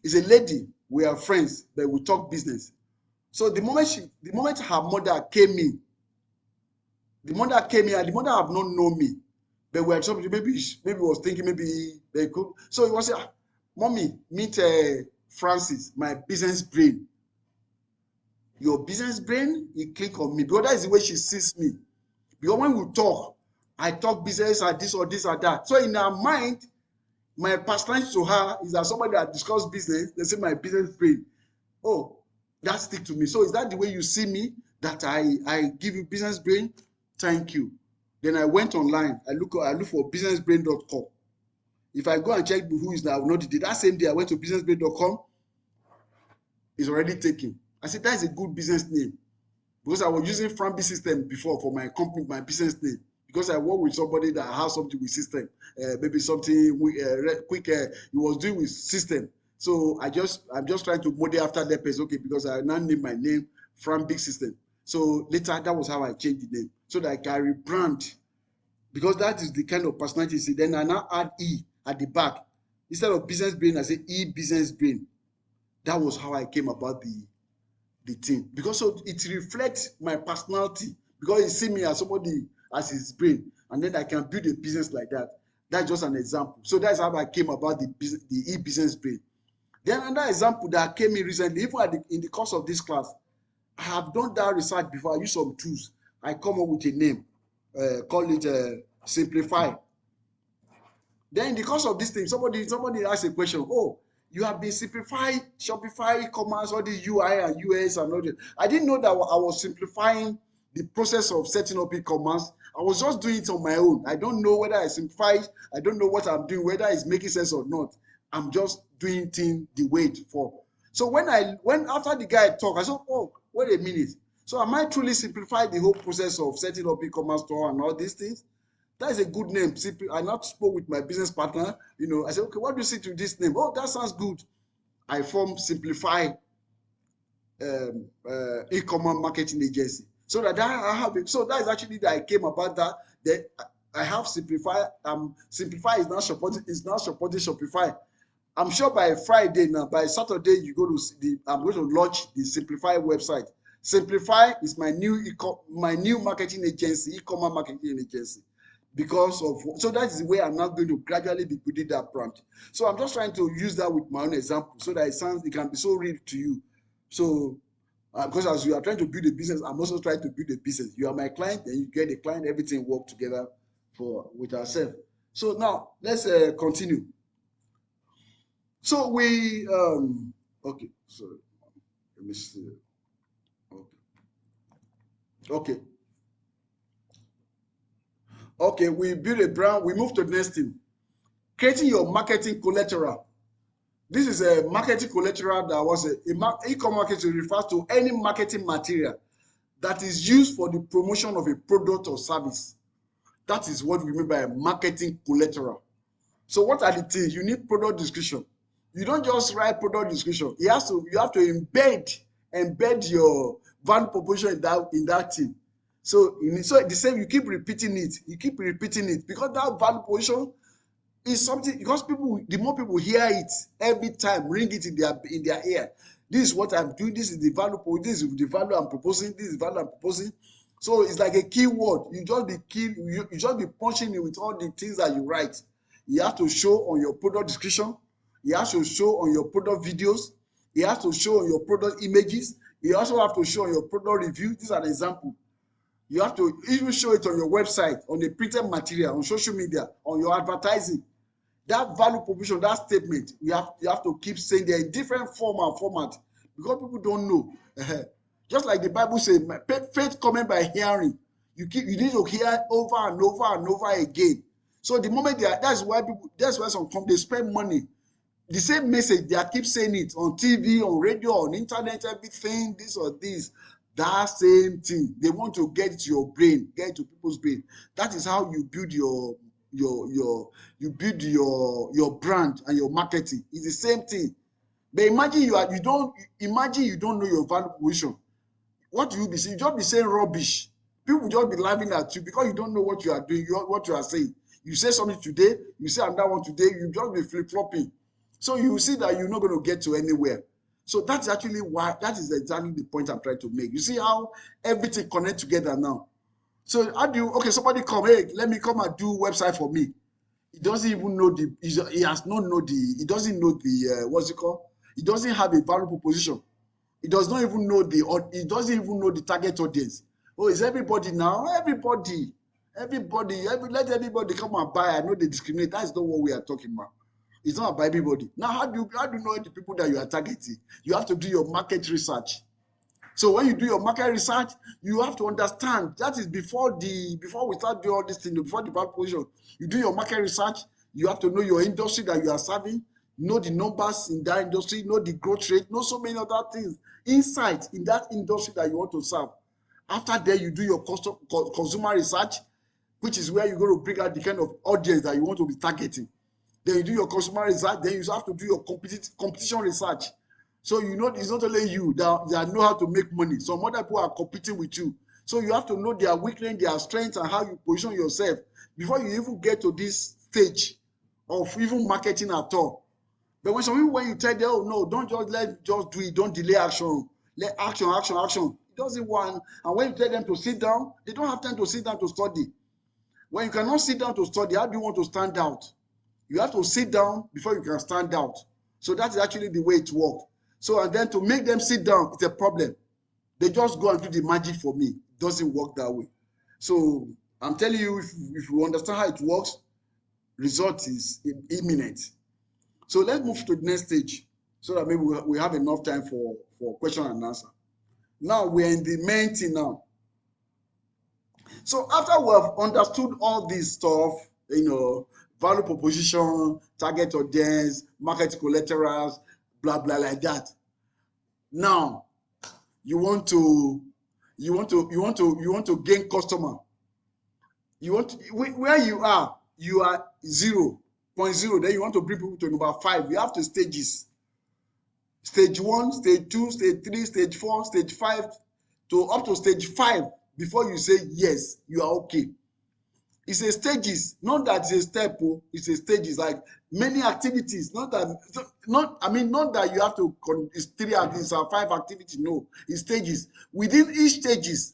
it's a lady. We are friends, but we talk business. So the moment her mother came in, and the mother have not known me, but we had somebody maybe was thinking maybe they could. So it was Mommy, meet Francis, my business brain. Your business brain, you click on me because that is the way she sees me. Because when we talk, I talk business or this or this or that. So in her mind, my personality to her is that somebody that discuss business, they say my business brain. Oh, that stick to me. So is that the way you see me? That I give you business brain? Thank you. Then I went online. I look for businessbrain.com. If I go and check who is now, not the day. That same day I went to businessbrain.com. It's already taken. I said that is a good business name because I was using Frambi system before for my company, my business name. Because I work with somebody that has something with system, maybe something quick. He was doing with system. So I'm just trying to model after that person. Okay, because I now name my name from Big System. So later that was how I changed the name so that I can rebrand because that is the kind of personality. See, then I now add E at the back instead of business brain. I say E business brain. That was how I came about the thing because so it reflects my personality because you see me as somebody as his brain and then I can build a business like that. That's just an example. So that's how I came about the e-business brain. Then another example that came in recently, even in the course of this class, I have done that research before. I use some tools. I come up with a name, call it Simplify. Then in the course of this thing, somebody asked a question. Oh, you have been simplifying Shopify, e-commerce, all the UI and US and all that. I didn't know that I was simplifying the process of setting up e-commerce. I was just doing it on my own. I don't know whether I simplify. I don't know what I'm doing, whether it's making sense or not. I'm just doing things the way it for. So when after the guy talked, I said, oh, wait a minute. So am I truly simplified the whole process of setting up e-commerce store and all these things? That is a good name. I not spoke with my business partner. I said, okay, what do you say to this name? Oh, that sounds good. I formed Simplify e-commerce marketing agency. So that I have it. So that is actually that I came about that. That I have Simplify. Simplify is now supporting Shopify. I'm sure by Friday now, by Saturday, you go to I'm going to launch the Simplify website. Simplify is my new marketing agency, e-commerce marketing agency. So that is the way I'm now going to gradually be building that brand. So I'm just trying to use that with my own example so that it can be so real to you. So because as you are trying to build a business, I'm also trying to build a business. You are my client, then you get a client, everything work together with ourselves. So now let's continue. So we okay, sorry, let me see. Okay, we build a brand. We move to the next thing. Creating your marketing collateral. This is a marketing collateral that was e-commerce marketing refers to any marketing material that is used for the promotion of a product or service. That is what we mean by marketing collateral. So what are the things? You need product description. You don't just write product description. You have to embed your value proposition in that thing. So the same, you keep repeating it. Because that value proposition is something, because the more people hear it every time, ring it in their ear. This is what I'm doing. This is the value. This is the value I'm proposing. This is the value I'm proposing. So it's like a keyword. You just be punching it with all the things that you write. You have to show on your product description. You have to show on your product videos. You have to show on your product images. You also have to show on your product review. These are the examples. You have to even show it on your website, on the printed material, on social media, on your advertising. That value proposition, that statement, you have to keep saying they're in different format because people don't know. Just like the Bible says, faith coming by hearing. You need to hear over and over and over again. So the moment that's why some companies spend money. The same message, they keep saying it on TV, on radio, on internet, everything, this or this. That same thing. They want to get to your brain, get to people's brain. That is how you build your brand and your marketing. It's the same thing. But imagine you don't know your value proposition. What do you be saying? You just be saying rubbish. People will just be laughing at you because you don't know what you are doing, what you are saying. You say something today, you say another one today, you just be flip-flopping. So you see that you're not going to get to anywhere. So that is exactly the point I'm trying to make. You see how everything connects together now. So somebody come, hey, let me come and do website for me. He doesn't even know he has not know he doesn't know what's it called? He doesn't have a value proposition. He does not even know he doesn't even know the target audience. Oh, is everybody now? Everybody. Let everybody come and buy. I know they discriminate. That's not what we are talking about. It's not about everybody. Now, how do you know the people that you are targeting? You have to do your market research. So when you do your market research, you have to understand that is before we start doing all this thing, before the value proposition. You do your market research, you have to know your industry that you are serving, know the numbers in that industry, know the growth rate, know so many other things, insight in that industry that you want to serve. After that, you do your consumer research, which is where you're going to bring out the kind of audience that you want to be targeting. Then you do your consumer research, then you have to do your competition research. So you know it's not only you that know how to make money. Some other people are competing with you. So you have to know their weakness, their strengths, and how you position yourself before you even get to this stage of even marketing at all. But when you tell them, oh no, don't just do it, don't delay action. Let action. It doesn't want. And when you tell them to sit down, they don't have time to sit down to study. When you cannot sit down to study, how do you want to stand out? You have to sit down before you can stand out. So that is actually the way it works. So, and then to make them sit down, it's a problem. They just go and do the magic for me. It doesn't work that way. So I'm telling you, if you understand how it works, result is imminent. So let's move to the next stage so that maybe we have enough time for question and answer. Now we're in the main thing now. So after we have understood all this stuff, value proposition, target audience, market collaterals, blah blah like that. Now you want to gain customer. Where you are 0.0, then you want to bring people to number 5. You have to stages. Stage 1, stage 2, stage 3, stage 4, stage 5 to up to stage 5 before you say yes, you are okay. It's a stages, not that it's a step, it's a stages, like many activities, not that you have to, it's 3 activities or 5 activities, no, it's stages. Within each stages,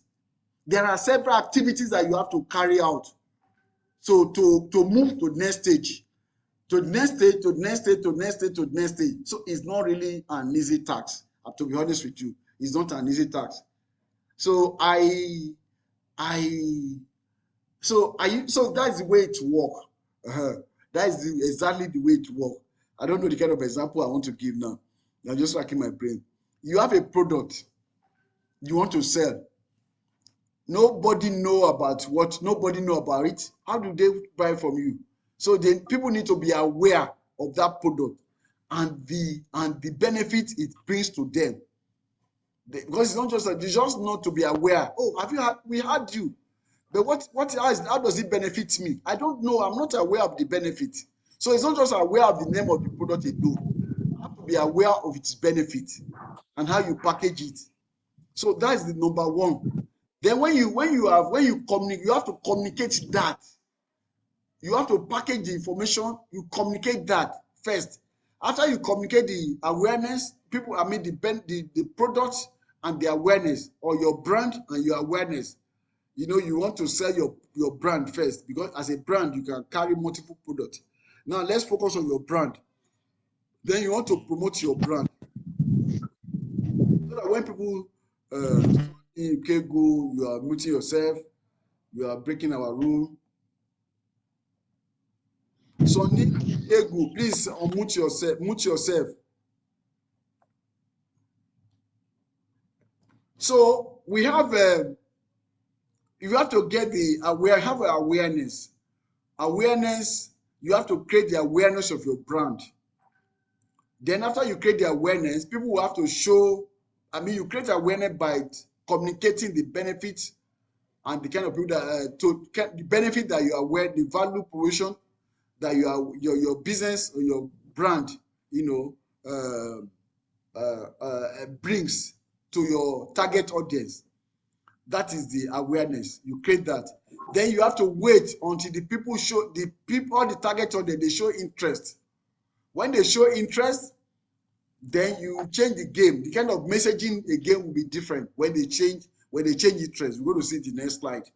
there are several activities that you have to carry out. So to move to the next stage, to the next stage, to the next stage, to the next stage, to the next stage. So it's not really an easy task. I have to be honest with you, it's not an easy task. So so that's the way it works. That is exactly the way it works. I don't know the kind of example I want to give now. I'm just racking my brain. You have a product you want to sell. Nobody know about it. How do they buy from you? So then people need to be aware of that product and the benefit it brings to them. Because it's not just that, they just not to be aware. Oh, we had you. But how does it benefit me? I don't know. I'm not aware of the benefit. So it's not just aware of the name of the product they do. You have to be aware of its benefit and how you package it. So that's the number one. Then when you communicate, you have to communicate that. You have to package the information, you communicate that first. After you communicate the awareness, the products and the awareness, or your brand and your awareness. You want to sell your brand first, because as a brand, you can carry multiple products. Now, let's focus on your brand. Then you want to promote your brand. So that when people go, you are muting yourself, you are breaking our rule. Sonny Egu, please unmute yourself, mute yourself. So we have you have to get awareness. Awareness, you have to create the awareness of your brand. Then after you create the awareness, people will have to show, you create awareness by communicating the benefits and the kind of people that the benefit that you are aware, the value proposition that your business or your brand, brings to your target audience. That is the awareness. You create that. Then you have to wait until the people show all the target audience, they show interest. When they show interest, then you change the game. The kind of messaging again will be different when they change interest. We're going to see the next slide.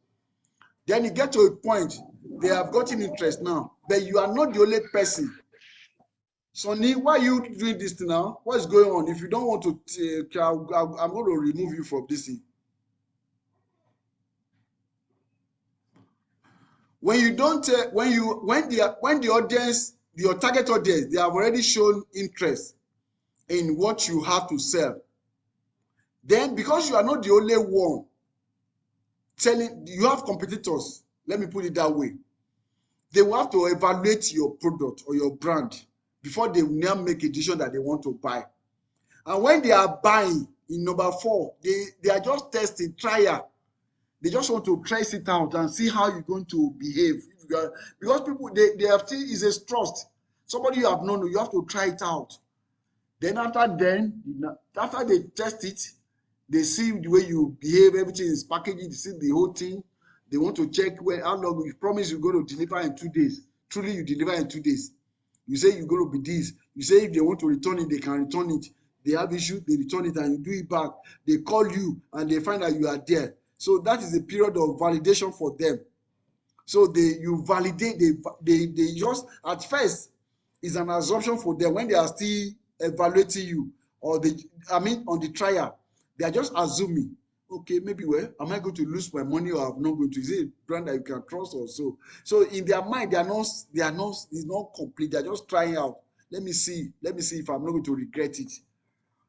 Then you get to a point They have gotten interest now, but you are not the only person. Sonny, why are you doing this thing now? What is going on? If you don't want to, I'm going to remove you from this thing. When you don't, when the audience, your target audience, they have already shown interest in what you have to sell, then because you are not the only one telling, you have competitors. Let me put it that way. They will have to evaluate your product or your brand before they will now make a decision that they want to buy. And when they are buying, in number 4, they are just testing, trial. They just want to trace it out and see how you're going to behave. Because people, they have seen is a trust. Somebody you have known, you have to try it out. Then after they test it, they see the way you behave, everything is packaged, they see the whole thing. They want to check how long you promise you're going to deliver in 2 days. Truly, you deliver in 2 days. You say you're going to be this. You say if they want to return it, they can return it. They have issues, they return it and you do it back. They call you and they find that you are there. So that is a period of validation for them. So you validate, they just, at first, is an assumption for them when they are still evaluating you, or on the trial, they are just assuming, okay, maybe, well, am I going to lose my money or I'm not going to? Is it a brand that you can trust or so? So in their mind, it's not complete. They're just trying out. Let me see if I'm not going to regret it.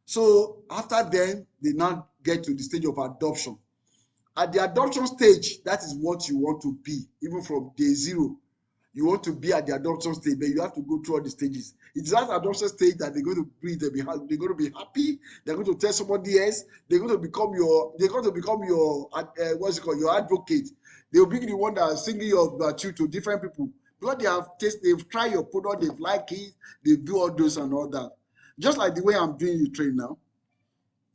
So after then, they now get to the stage of adoption. At the adoption stage, that is what you want to be, even from day 0. You want to be at the adoption stage, but you have to go through all the stages. It's that adoption stage that they're going to breathe, they're going to be happy, they're going to tell somebody else, they're going to become your what's it called, your advocate. They'll be the one that is singing about you to different people. Because they've tried your product, they've liked it, they do all those and all that. Just like the way I'm doing you train now.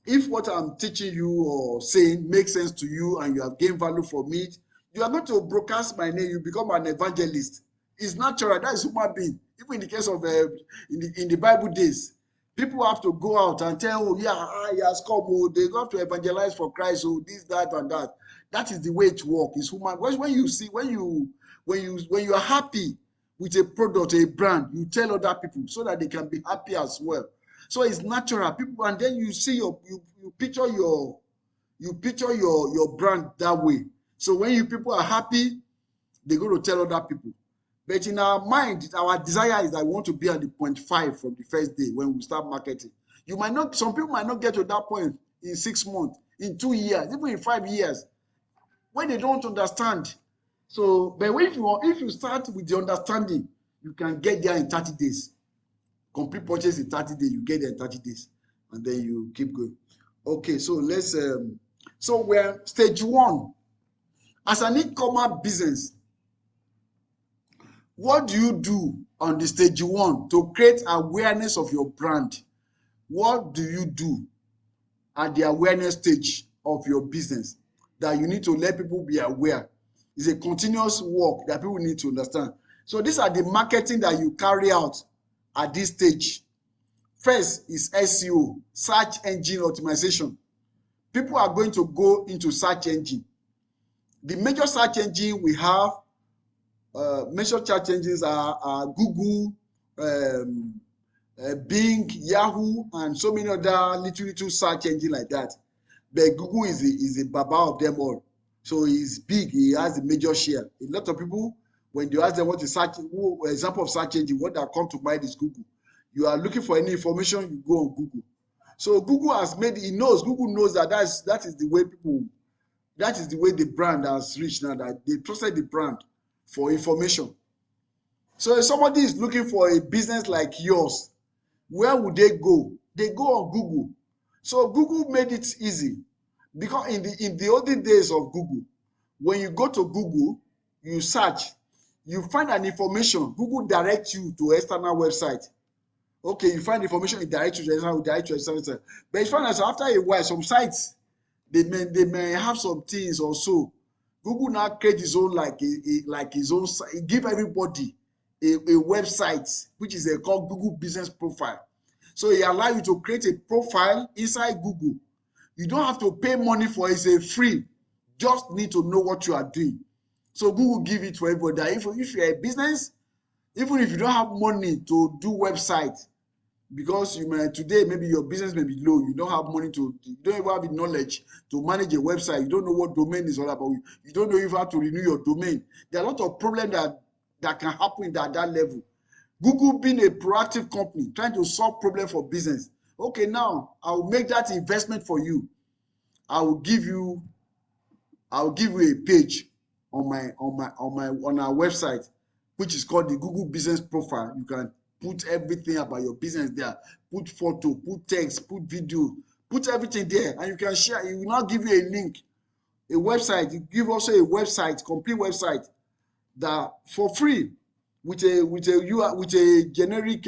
If what I'm teaching you or saying makes sense to you and you have gained value from it, you are going to broadcast my name. You become an evangelist. It's natural. That is human being. Even in the case of in the Bible days, people have to go out and tell, oh yeah, he has come. Oh, they have to evangelize for Christ. Oh, this, that, and that. That is the way it works. It's human. When you are happy with a product, a brand, you tell other people so that they can be happy as well. So it's natural. People, and then you see you picture your brand that way. So when people are happy, they go to tell other people. But in our mind, our desire is that we want to be at the 0.5 from the first day when we start marketing. Some people might not get to that point in 6 months, in 2 years, even in 5 years, when they don't understand. So, but if you start with the understanding, you can get there in 30 days. Complete purchase in 30 days, you get there in 30 days, and then you keep going. Okay, so so we're stage 1. As an e-commerce business, what do you do on the stage 1 to create awareness of your brand? What do you do at the awareness stage of your business that you need to let people be aware? It's a continuous work that people need to understand. So these are the marketing that you carry out at this stage. First is SEO, search engine optimization. People are going to go into search engine. The major search engine we have, major search engines are Google, Bing, Yahoo, and so many other little search engines like that. But Google is the baba of them all. So he's big, he has the major share. A lot of people, when you ask them what is example of search engine, what that come to mind is Google. You are looking for any information, you go on Google. So Google Google knows that is the way the brand has reached now, that they trusted the brand for information. So if somebody is looking for a business like yours, where would they go? They go on Google. So Google made it easy, because in the olden days of Google, when you go to Google, you search, you find an information, Google directs you to external website. Okay, you find information, it directs you to external website. But you find out after a while, some sites, they may have some things or so. Google now create his own his own site, give everybody a website which is called Google Business Profile. So it allows you to create a profile inside Google. You don't have to pay money for it, it's free. Just need to know what you are doing. So Google give it for everybody. That if you're a business, even if you don't have money to do website, because you may today maybe your business may be low, you don't have money to, you don't even have the knowledge to manage a website, you don't know what domain is all about, you don't know if you have to renew your domain. There are a lot of problems that can happen at that level. Google being a proactive company trying to solve problem for business. Okay, now I will make that investment for you. I will give you a page on our website, which is called the Google Business Profile. You can put everything about your business there. Put photo, put text, put video, put everything there, and you can share. It will now give you a link, a website. You give also a website, complete website, that for free, with a generic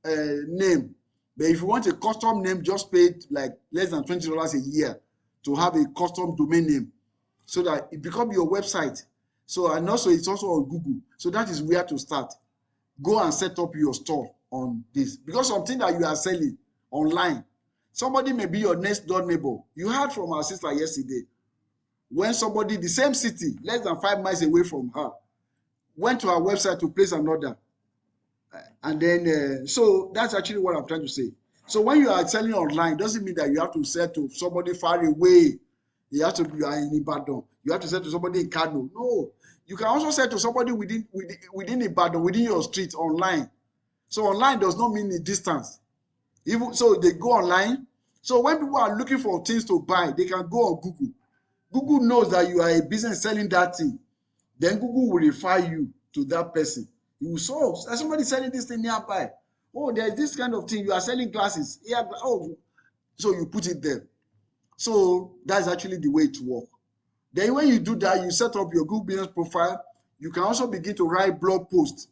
name. But if you want a custom name, just pay like less than $20 a year to have a custom domain name, so that it becomes your website. So, and also it's also on Google. So that is where to start. Go and set up your store on this, because something that you are selling online, somebody may be your next door neighbor. You heard from our sister yesterday, when somebody the same city, less than 5 miles away from her, went to our website to place an order. And then, so that's actually what I'm trying to say. So when you are selling online, it doesn't mean that you have to sell to somebody far away. You have to be in Ibadan. You have to sell to somebody in Kano. No, you can also sell to somebody within Ibadan, within your street online. So online does not mean the distance. Even so, they go online. So when people are looking for things to buy, they can go on Google. Google knows that you are a business selling that thing. Then Google will refer you to that person. You will saw somebody selling this thing nearby. Oh, there's this kind of thing. You are selling glasses. Yeah. Oh, so you put it there. So that's actually the way it works. Then when you do that, you set up your Google business profile. You can also begin to write blog posts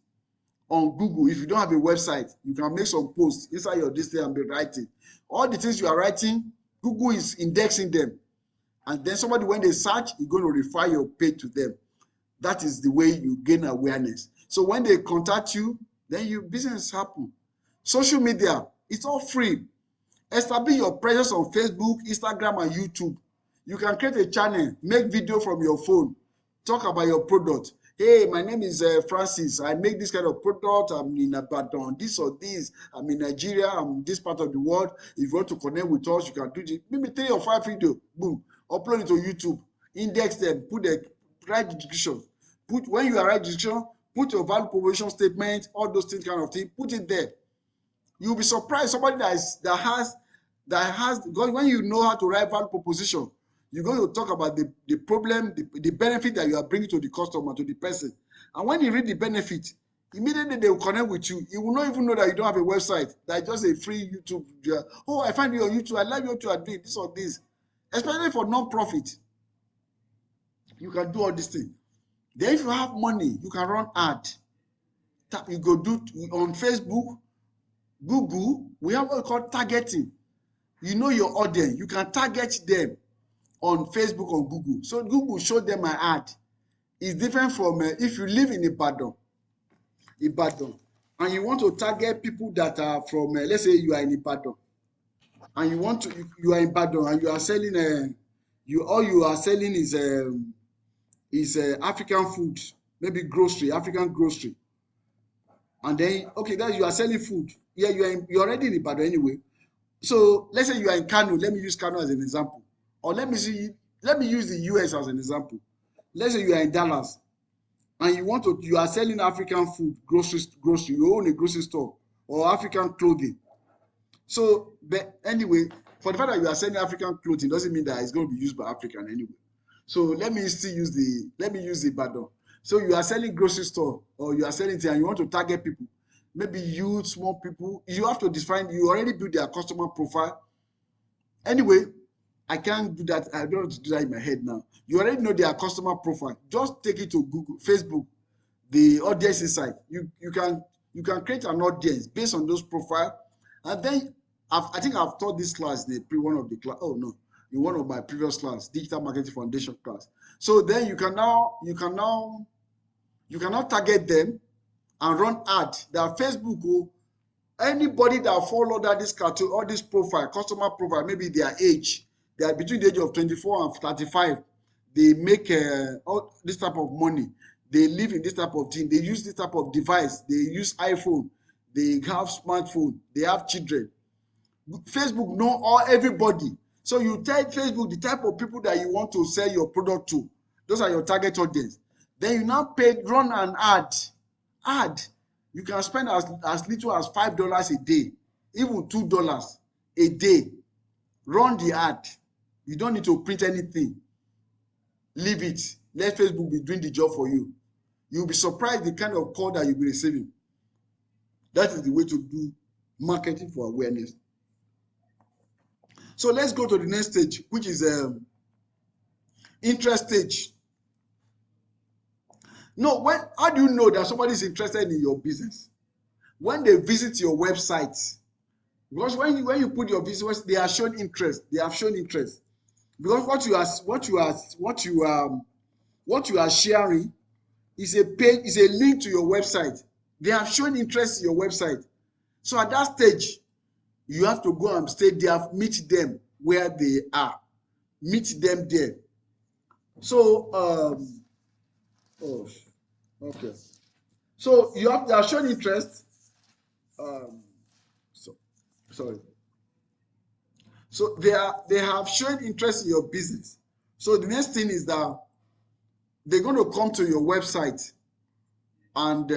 on Google. If you don't have a website, you can make some posts inside your this thing and be writing. All the things you are writing, Google is indexing them. And then somebody, when they search, you're going to refer your page to them. That is the way you gain awareness. So when they contact you, then your business happen. Social media, it's all free. Establish your presence on Facebook, Instagram, and YouTube. You can create a channel, make video from your phone, talk about your product. Hey, my name is Francis. I make this kind of product. I'm in Ibadan, this or this. I'm in Nigeria. I'm in this part of the world. If you want to connect with us, you can do this. Maybe 3 or 5 videos. Boom. Upload it to YouTube. Index them. Put the right description. When you are right description, put your value proposition statement, all those things kind of thing. Put it there. You'll be surprised. Somebody that has because when you know how to write value proposition, you're going to talk about the problem, the benefit that you are bringing to the customer, to the person. And when you read the benefit, immediately they will connect with you. You will not even know that you don't have a website. That's just a free YouTube. Oh, I find you on YouTube. I like what you are doing, this or this. Especially for non-profit. You can do all these things. Then if you have money, you can run ad. You go do on Facebook, Google. We have what we call targeting. You know your audience. You can target them on Facebook or Google. So Google show them an ad. It's different from if you live in Ibadan, and you want to target people that are from, let's say you are in Ibadan, and you are in Ibadan and you are selling, all you are selling is African food, maybe grocery, African grocery. And then, okay, that you are selling food. Yeah, you're already in Ibadan anyway. So let's say you are in Kano. Let me use Kano as an example. Or let me use the US as an example. Let's say you are in Dallas and you are selling African food, grocery, you own a grocery store, or African clothing. So, but anyway, for the fact that you are selling African clothing doesn't mean that it's going to be used by African anyway. So let me use the Ibadan. So you are selling grocery store, or you are selling things and you want to target people, maybe youth, small people. You have to define, you already build their customer profile. Anyway, I can't do that. I don't have to do that in my head now. You already know their customer profile. Just take it to Google, Facebook, the audience inside. You can create an audience based on those profile. And then I think I've taught this class in one of the class. Oh no, in one of my previous class, Digital Marketing Foundation class. So then you can now target them and run ad. That Facebook will, anybody that follow that this category or this profile, customer profile, maybe their age, they are between the age of 24 and 35. they make all this type of money. They live in this type of thing. They use this type of device. They use iPhone. They have smartphone. They have children. Facebook know everybody. So you tell Facebook the type of people that you want to sell your product to. Those are your target audience. Then you now run an ad. You can spend as little as $5 a day, even $2 a day. Run the ad. You don't need to print anything. Leave it. Let Facebook be doing the job for you. You'll be surprised the kind of call that you'll be receiving. That is the way to do marketing for awareness. So let's go to the next stage, which is interest stage. No, how do you know that somebody is interested in your business? When they visit your website. Because when you put your visitors, they are shown interest. They have shown interest. Because what you are sharing is a page, is a link to your website. They have shown interest in your website. So at that stage, you have to go and stay there, meet them where they are. Meet them there. So okay. So they are showing interest. Sorry. So they have shown interest in your business. So the next thing is that they're going to come to your website, and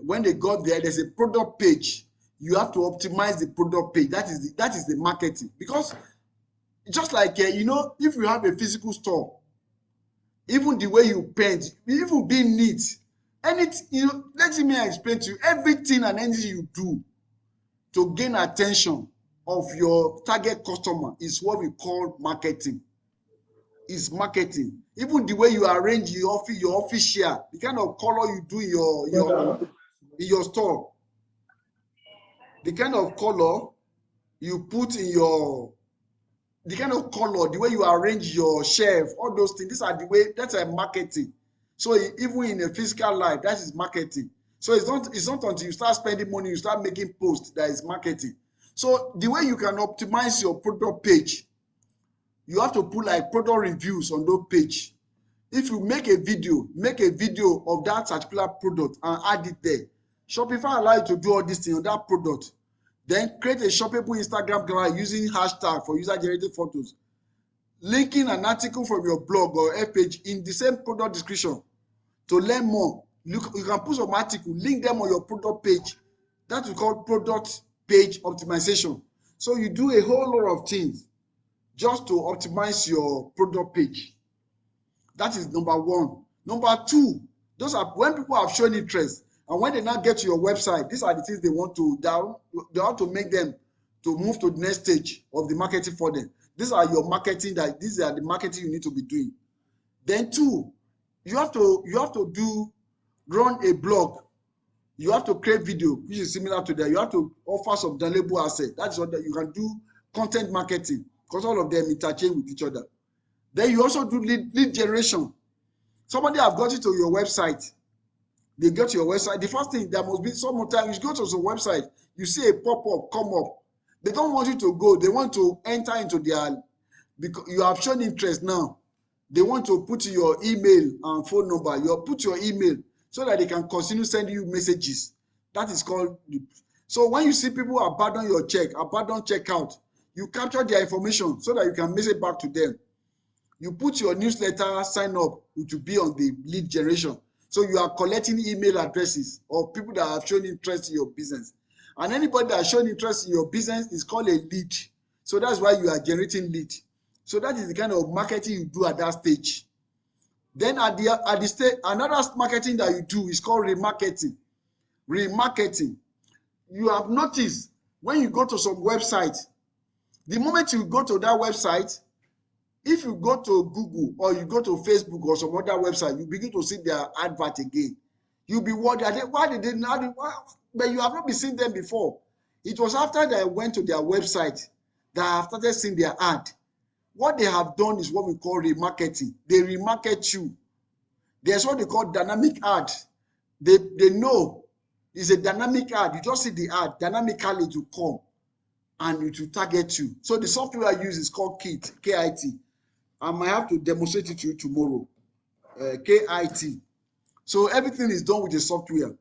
when they got there, there's a product page. You have to optimize the product page. That is the marketing. Because just like if you have a physical store, even the way you paint, even being neat, anything, let me explain to you, everything and anything you do to gain attention of your target customer is what we call marketing. Is marketing. Even the way you arrange your office chair, the kind of color you do in your store, the kind of color you put in the kind of color, the way you arrange your shelf, all those things, these are the way, that's a marketing. So even in a physical life, that is marketing. So it's not until you start spending money, you start making posts, that is marketing. So the way you can optimize your product page, you have to put like product reviews on those page. If you make a video of that particular product and add it there. Shopify allows you to do all these things on that product. Then create a shoppable Instagram gallery using hashtag for user-generated photos. Linking an article from your blog or F page in the same product description. To learn more, you can put some article, link them on your product page. That we call product page optimization. So you do a whole lot of things just to optimize your product page. That is number one. Number two, those are when people have shown interest and when they now get to your website, these are the things they want to make them to move to the next stage of the marketing for them. These are your marketing, these are the marketing you need to be doing. Then two, you have to run a blog. You have to create video, which is similar to that. You have to offer some downloadable asset. That's what you can do. Content marketing, because all of them interchange with each other. Then you also do lead generation. Somebody have got to your website. They get to your website. The first thing, there must be some time you go to some website, you see a pop-up come up. They don't want you to go. They want to enter into because you have shown interest now. They want to put your email and phone number. You put your email so that they can continue sending you messages. That is called. So when you see people abandon your checkout, you capture their information so that you can message back to them. You put your newsletter sign up, which will be on the lead generation. So you are collecting email addresses of people that have shown interest in your business. And anybody that has shown interest in your business is called a lead. So that's why you are generating lead. So that is the kind of marketing you do at that stage. Then at the stage, another marketing that you do is called remarketing. Remarketing. You have noticed when you go to some website, the moment you go to that website, if you go to Google or you go to Facebook or some other website, you begin to see their advert again. You'll be wondering, why did they not? But you have not been seeing them before. It was after they went to their website that I have started seeing their ad. What they have done is what we call remarketing. They remarket you. There's what they call dynamic ad. They know it's a dynamic ad. You just see the ad dynamically to come and it will target you. So the software I use is called KIT. I might have to demonstrate it to you tomorrow. KIT. So everything is done with the software.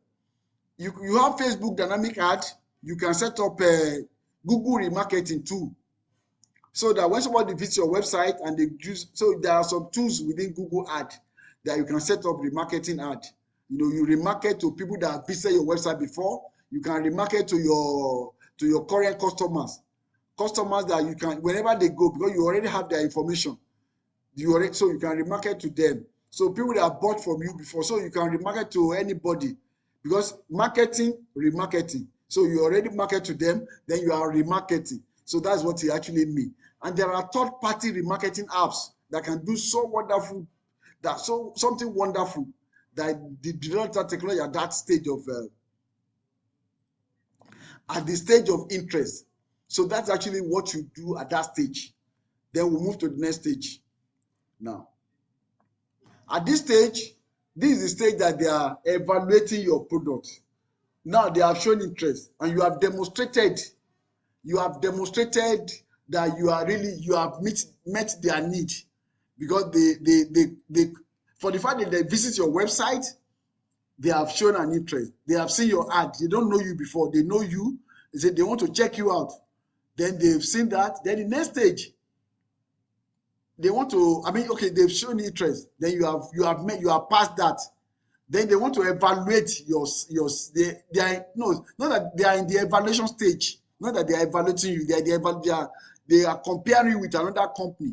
You have Facebook dynamic ad. You can set up a Google remarketing too, so that when somebody visits your website and they use, so there are some tools within Google ad that you can set up remarketing ad. You remarket to people that have visited your website before. You can remarket to your current customers that you can, whenever they go, because you already have their information. So you can remarket to them. So people that have bought from you before, so you can remarket to anybody, because marketing, remarketing. So you already market to them, then you are remarketing. So that's what it actually means. And there are third-party remarketing apps that can do something wonderful that the digital technology at that stage of at the stage of interest. So that's actually what you do at that stage. Then we'll move to the next stage. Now, at this stage, this is the stage that they are evaluating your product. Now they have shown interest, and you have demonstrated that you have met their need, because they for the fact that they visit your website, they have shown an interest. They have seen your ad. They don't know you before. They know you. They say they want to check you out. Then they've seen that. Then the next stage, they want to, okay, they've shown interest. Then you have passed that. Then they want to evaluate they are, no, not that they are in the evaluation stage. Not that they are evaluating you. They are comparing you with another company,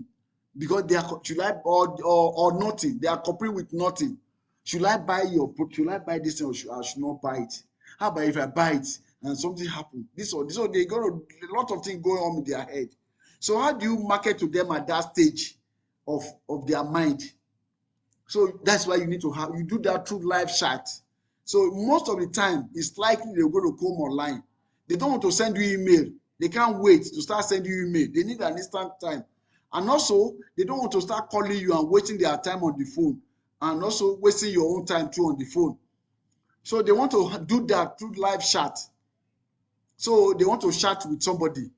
because they are, should I, or nothing. They are comparing with nothing. Should I buy this thing, or I should not buy it? How about if I buy it and something happens? This or they got a lot of things going on in their head. So how do you market to them at that stage of their mind? So that's why you need to you do that through live chat. So most of the time, it's likely they're going to come online. They don't want to send you email. They can't wait to start sending you email. They need an instant time. And also, they don't want to start calling you and wasting their time on the phone, and also wasting your own time too on the phone. So they want to do that through live chat. So they want to chat with somebody.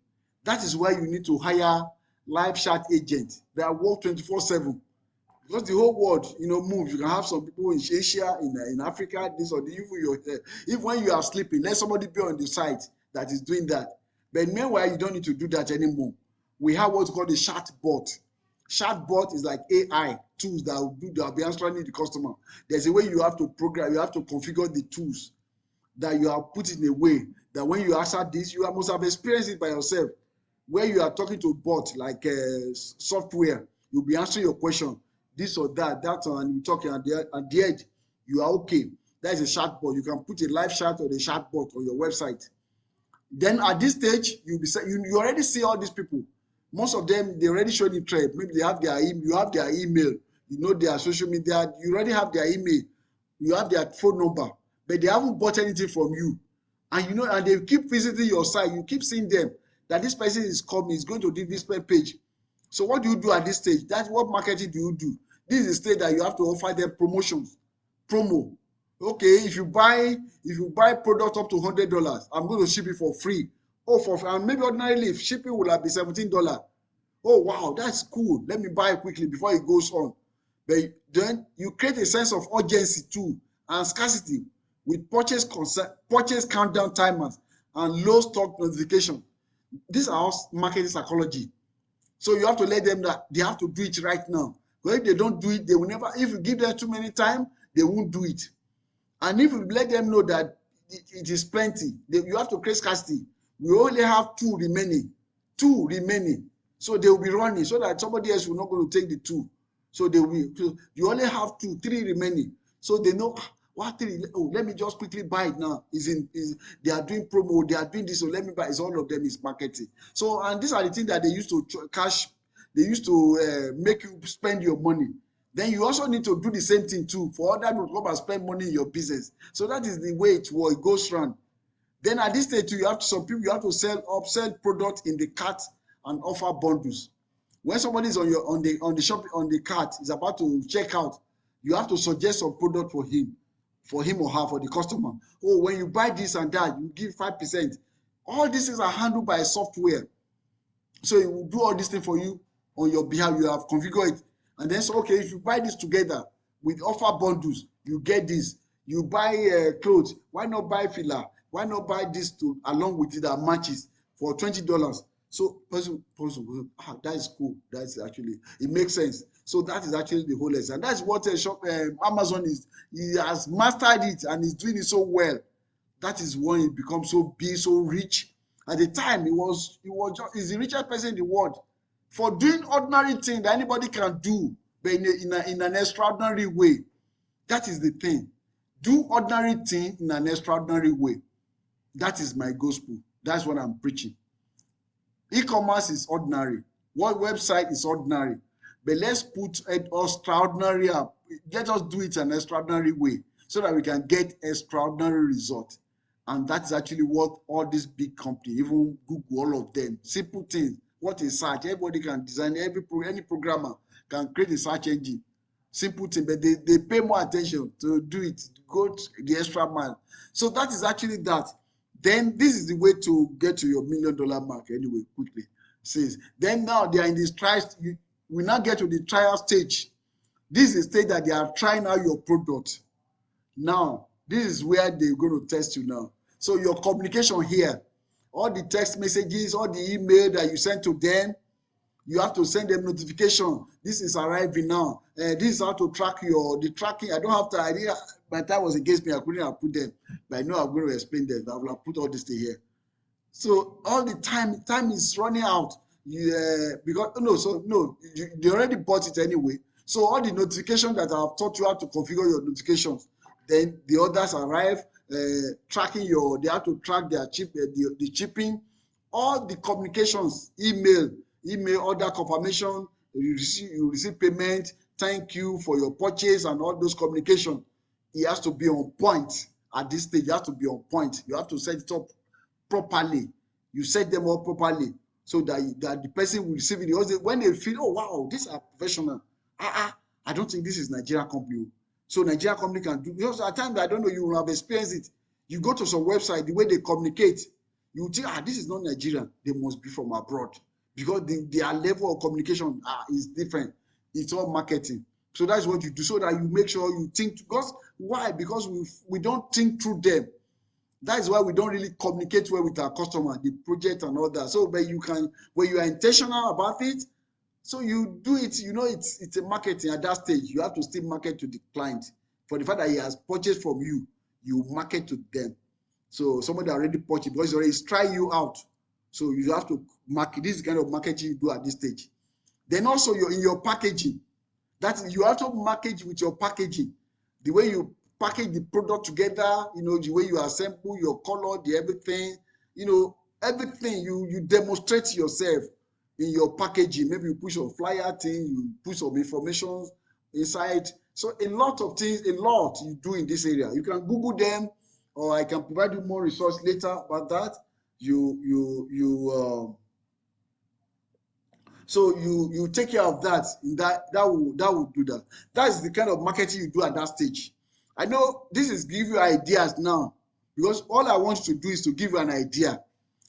That is why you need to hire live chat agents that work 24/7. Because the whole world, moves. You can have some people in Asia, in Africa, this or the, even when you are sleeping, let somebody be on the site that is doing that. But meanwhile, you don't need to do that anymore. We have what's called a chatbot. Chatbot is like AI tools that will be answering the customer. There's a way you have to program, you have to configure the tools that you have put in a way that when you answer this, you must have experienced it by yourself. Where you are talking to a bot, like software, you'll be answering your question, this or that, and you talking at the edge, you are okay. That is a chatbot. You can put a live chat or a chatbot on your website. Then at this stage, you already see all these people. Most of them, they already showed interest. Maybe they have their email, you have their email, their social media, you already have their email, you have their phone number, but they haven't bought anything from you. And and they keep visiting your site. You keep seeing them, that this person is coming, is going to do this page. So what do you do at this stage? That's what marketing do you do? This is the stage that you have to offer them promotions, promo. Okay, if you buy product up to $100, I'm going to ship it for free. And maybe ordinarily if shipping will have been $17. Oh wow, that's cool. Let me buy it quickly before it goes on. But then you create a sense of urgency too, and scarcity, with purchase countdown timers and low stock notification. These are all marketing psychology. So you have to let them that they have to do it right now. Because if they don't do it, they will never. If you give them too many time, they won't do it. And if you let them know that it is plenty, you have to create scarcity. We only have two remaining. So they will be running so that somebody else will not going to take the two. So they will. So you only have three remaining. So they know what three. Oh, let me just quickly buy it now. They are doing promo. They are doing this. So let me buy. It's all of them is marketing. So and these are the things that they used to cash. They used to make you spend your money. Then you also need to do the same thing too for other people to come and spend money in your business. So that is the way it goes round. Then at this stage too, you have to sell product in the cart and offer bundles. When somebody is on the cart is about to check out, you have to suggest some product for him or her, for the customer. Oh, when you buy this and that, you give 5%. All these things are handled by software. So it will do all these things for you on your behalf. You have configured it. And then say, okay, if you buy this together with offer bundles, you get this. You buy clothes. Why not buy filler? Why not buy this to along with it that matches for $20? So person, that is cool. That's actually, it makes sense. So that is actually the whole lesson. And that's what Amazon is. He has mastered it and he's doing it so well. That is when it becomes so big, so rich. At the time, he's the richest person in the world for doing ordinary things that anybody can do, but in an extraordinary way. That is the thing. Do ordinary things in an extraordinary way. That is my gospel. That's what I'm preaching. E-commerce is ordinary. What website is ordinary? But let's put an extraordinary up. Let us do it an extraordinary way so that we can get extraordinary results. And that's actually what all these big companies, even Google, all of them, simple things. What is search? Everybody can design, any programmer can create a search engine. Simple thing, but they pay more attention to do it, go to the extra mile. So that is actually that. Then this is the way to get to your $1 million mark anyway, quickly. Says, then now they are in this trial, we now get to the trial stage. This is the stage that they are trying out your product. Now, this is where they're going to test you now. So your communication here, all the text messages, all the email that you send to them, you have to send them notification. This is arriving now. This is how to track the tracking. I don't have to, my time was against me. I couldn't have put them, but I know I'm going to explain them. I will have put all this thing here. So all the time is running out. They already bought it anyway. So all the notifications that I've taught you how to configure your notifications, then the others arrive, tracking they have to track their the shipping, all the communications, email order confirmation, you receive payment, thank you for your purchase, and all those communications. It has to be on point at this stage. It has to be on point. You have to set it up properly. You set them up properly so that the person will receive it. Because when they feel, oh wow, these are professional. I don't think this is Nigerian company. So Nigerian company can do, because at times I don't know, you will have experienced it. You go to some website, the way they communicate, you think, this is not Nigerian. They must be from abroad, because their level of communication is different. It's all marketing. So that's what you do, so that you make sure you think. Because why? Because we don't think through them. That is why we don't really communicate well with our customer, the project and all that. So, but you can, when you are intentional about it, so you do it, it's a marketing at that stage. You have to still market to the client. For the fact that he has purchased from you, you market to them. So somebody already purchased, because he's trying you out. So you have to market. This is the kind of marketing you do at this stage. Then also in your packaging. You have to market with your packaging. The way you package the product together, the way you assemble your color, everything, everything you demonstrate yourself in your packaging. Maybe you push a flyer thing, you put some information inside. So a lot of things, you do in this area. You can Google them, or I can provide you more resource later about that. So you take care of that. That will do that. That's the kind of marketing you do at that stage. I know this is give you ideas now, because all I want you to do is to give you an idea,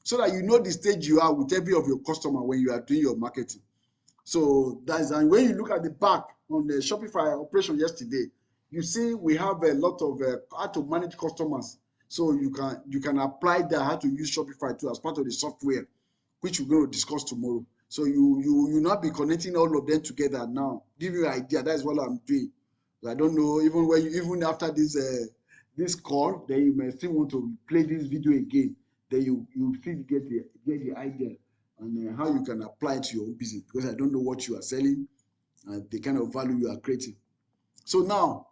so that you know the stage you are with every of your customer when you are doing your marketing. So and when you look at the back on the Shopify operation yesterday, you see we have a lot of how to manage customers. So you can apply that, how to use Shopify too as part of the software, which we're going to discuss tomorrow. So you not be connecting all of them together now. Give you an idea. That's what I'm doing. I don't know, even after this call, then you may still want to play this video again. Then you still get the idea and how you can apply it to your own business, because I don't know what you are selling and the kind of value you are creating. So now,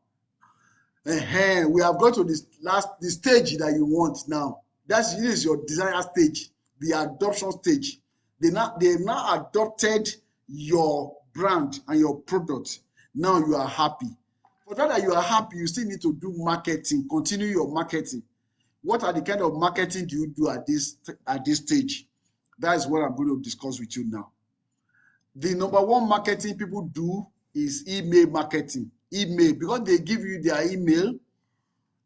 we have got to the stage that you want now. This is your desire stage, the adoption stage. They've now adopted your brand and your product. Now you are happy. For that you are happy, you still need to do marketing, continue your marketing. What are the kind of marketing do you do at this stage? That is what I'm going to discuss with you now. The number one marketing people do is email marketing. Email, because they give you their email,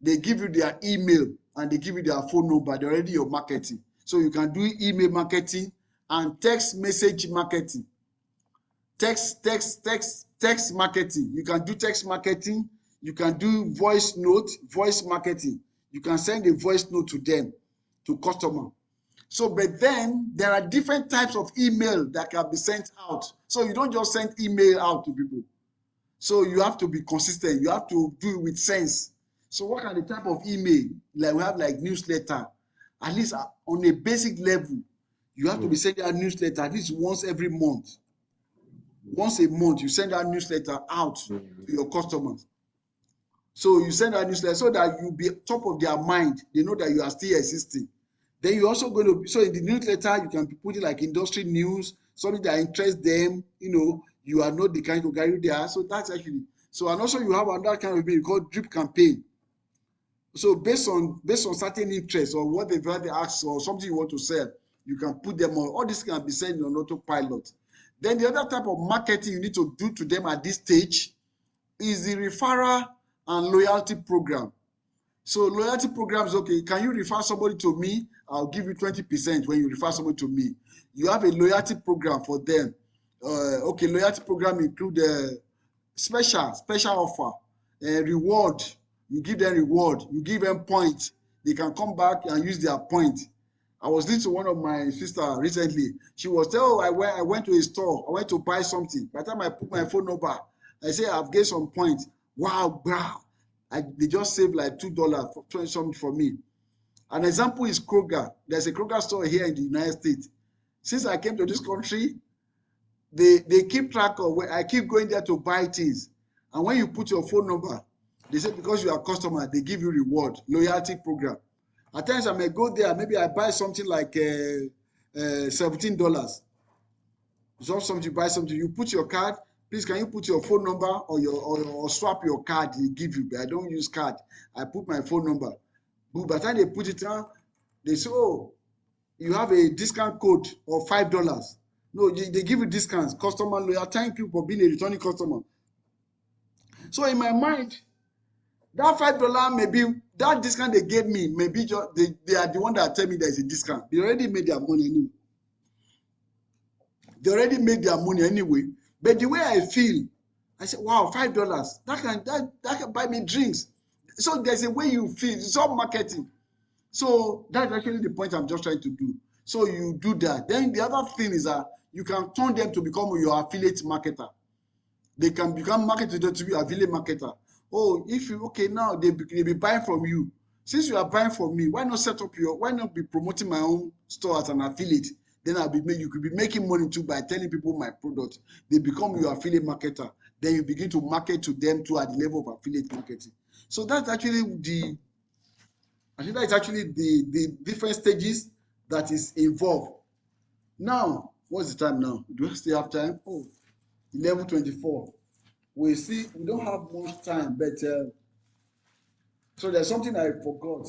and they give you their phone number. They're already your marketing. So you can do email marketing and text message marketing. text marketing. You can do text marketing. You can do voice marketing. You can send a voice note to them, to customer. So, but then there are different types of email that can be sent out. So you don't just send email out to people. So you have to be consistent. You have to do it with sense. So what kind of type of email? Like we have like newsletter. At least on a basic level, you have to be sending a newsletter at least once every month. Once a month, you send that newsletter out to your customers. So you send that newsletter so that you be top of their mind. They know that you are still existing. Then you're also going to, so in the newsletter, you can put it like industry news, something that interests them. You are not the kind of guy they are. So that's actually, so and also you have another kind of email called drip campaign. So based on certain interests or what they've had asked or something you want to sell, you can put them on. All this can be sent on autopilot. Then the other type of marketing you need to do to them at this stage is the referral and loyalty program. So loyalty programs, okay, can you refer somebody to me? I'll give you 20% when you refer somebody to me. You have a loyalty program for them. Okay, loyalty program include special offer, reward. You give them reward. You give them points. They can come back and use their point. I was listening to one of my sister recently. She was telling, oh, I went to a store. I went to buy something. By the time I put my phone number, I say I've gained some points. Wow, bro. They just saved like $2 for 20 something for me. An example is Kroger. There's a Kroger store here in the United States. Since I came to this country, they keep track of where I keep going there to buy things. And when you put your phone number, they say because you are a customer, they give you reward, loyalty program. At times I may go there, maybe I buy something like $17. Just something, you buy something, you put your card. Please, can you put your phone number or swap your card they give you? But I don't use card. I put my phone number. But by the time they put it on, they say, oh, you have a discount code of $5. No, they give you discounts. Customer loyal. Thank you for being a returning customer. So in my mind, that $5 maybe that discount they gave me, maybe just, they are the one that tell me there's a discount. They already made their money anyway. They already made their money anyway. But the way I feel, I said, wow, $5. That can buy me drinks. So there's a way you feel. It's all marketing. So that's actually the point I'm just trying to do. So you do that. Then the other thing is that you can turn them to become your affiliate marketer. They can become marketer to be affiliate marketer. Oh, if you okay now they be buying from you. Since you are buying from me, why not be promoting my own store as an affiliate? Then you could be making money too by telling people my product. They become your affiliate marketer. Then you begin to market to them too at the level of affiliate marketing. So that's actually the different stages that is involved. Now, what's the time now? Do we still have time? Oh, 11:24. We don't have much time, but so there's something I forgot.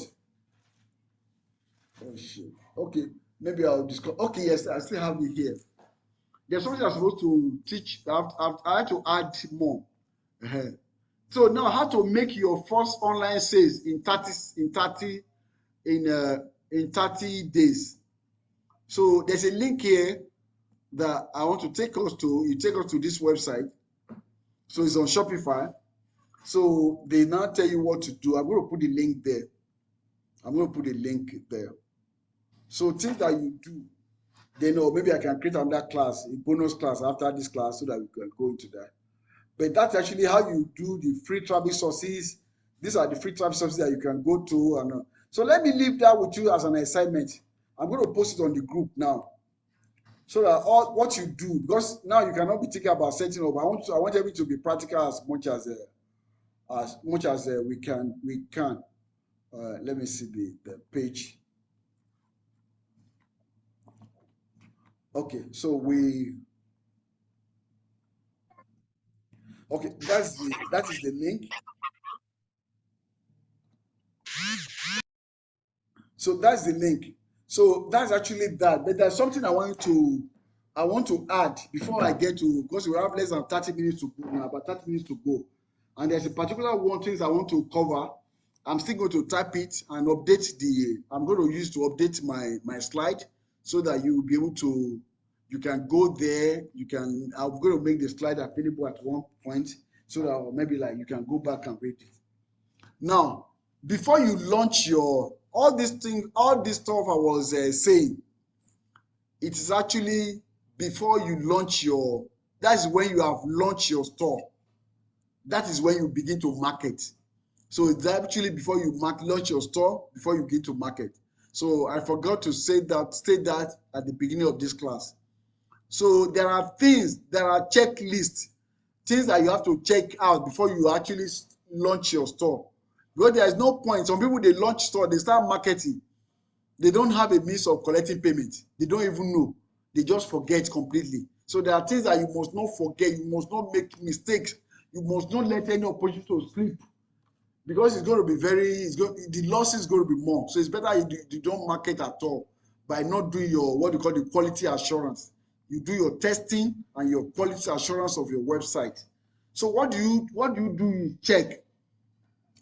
Oh shit. Okay, maybe I'll discuss. Okay, yes, I still have it here. There's something I'm supposed to teach. I have to add more. So now, how to make your first online sales in 30 days. So there's a link here that I want to take us to. You take us to this website. So it's on Shopify. So they now tell you what to do. I'm going to put the link there. So things that you do, then maybe I can create another class, a bonus class after this class so that we can go into that. But that's actually how you do the free traffic sources. These are the free traffic sources that you can go to. And so let me leave that with you as an assignment. I'm going to post it on the group now. So that all what you do, because now you cannot be thinking about setting up. I want everything to be practical as much as we can. Let me see the page. Okay, so okay, that is the link. So that's the link. So that's actually that. But there's something I want to add before I get to, because we have less than 30 minutes to go now, about 30 minutes to go. And there's a particular one things I want to cover. I'm still going to type it and update I'm going to use to update my slide so that you will be able to You can go there. I'm going to make the slide available at one point so that maybe like you can go back and read it. Now, before you launch your all this stuff I was saying, it is actually before you launch your. That is when you have launched your store. That is when you begin to market. So it's actually before you launch your store, before you get to market. So I forgot to state that at the beginning of this class. So there are checklists, things that you have to check out before you actually launch your store. Because there is no point. Some people, they launch store, they start marketing. They don't have a means of collecting payment. They don't even know. They just forget completely. So there are things that you must not forget. You must not make mistakes. You must not let any opportunity to slip. Because it's going to be the loss is going to be more. So it's better you don't market at all by not doing your, what you call the quality assurance. You do your testing and your quality assurance of your website. So what do you do? You check.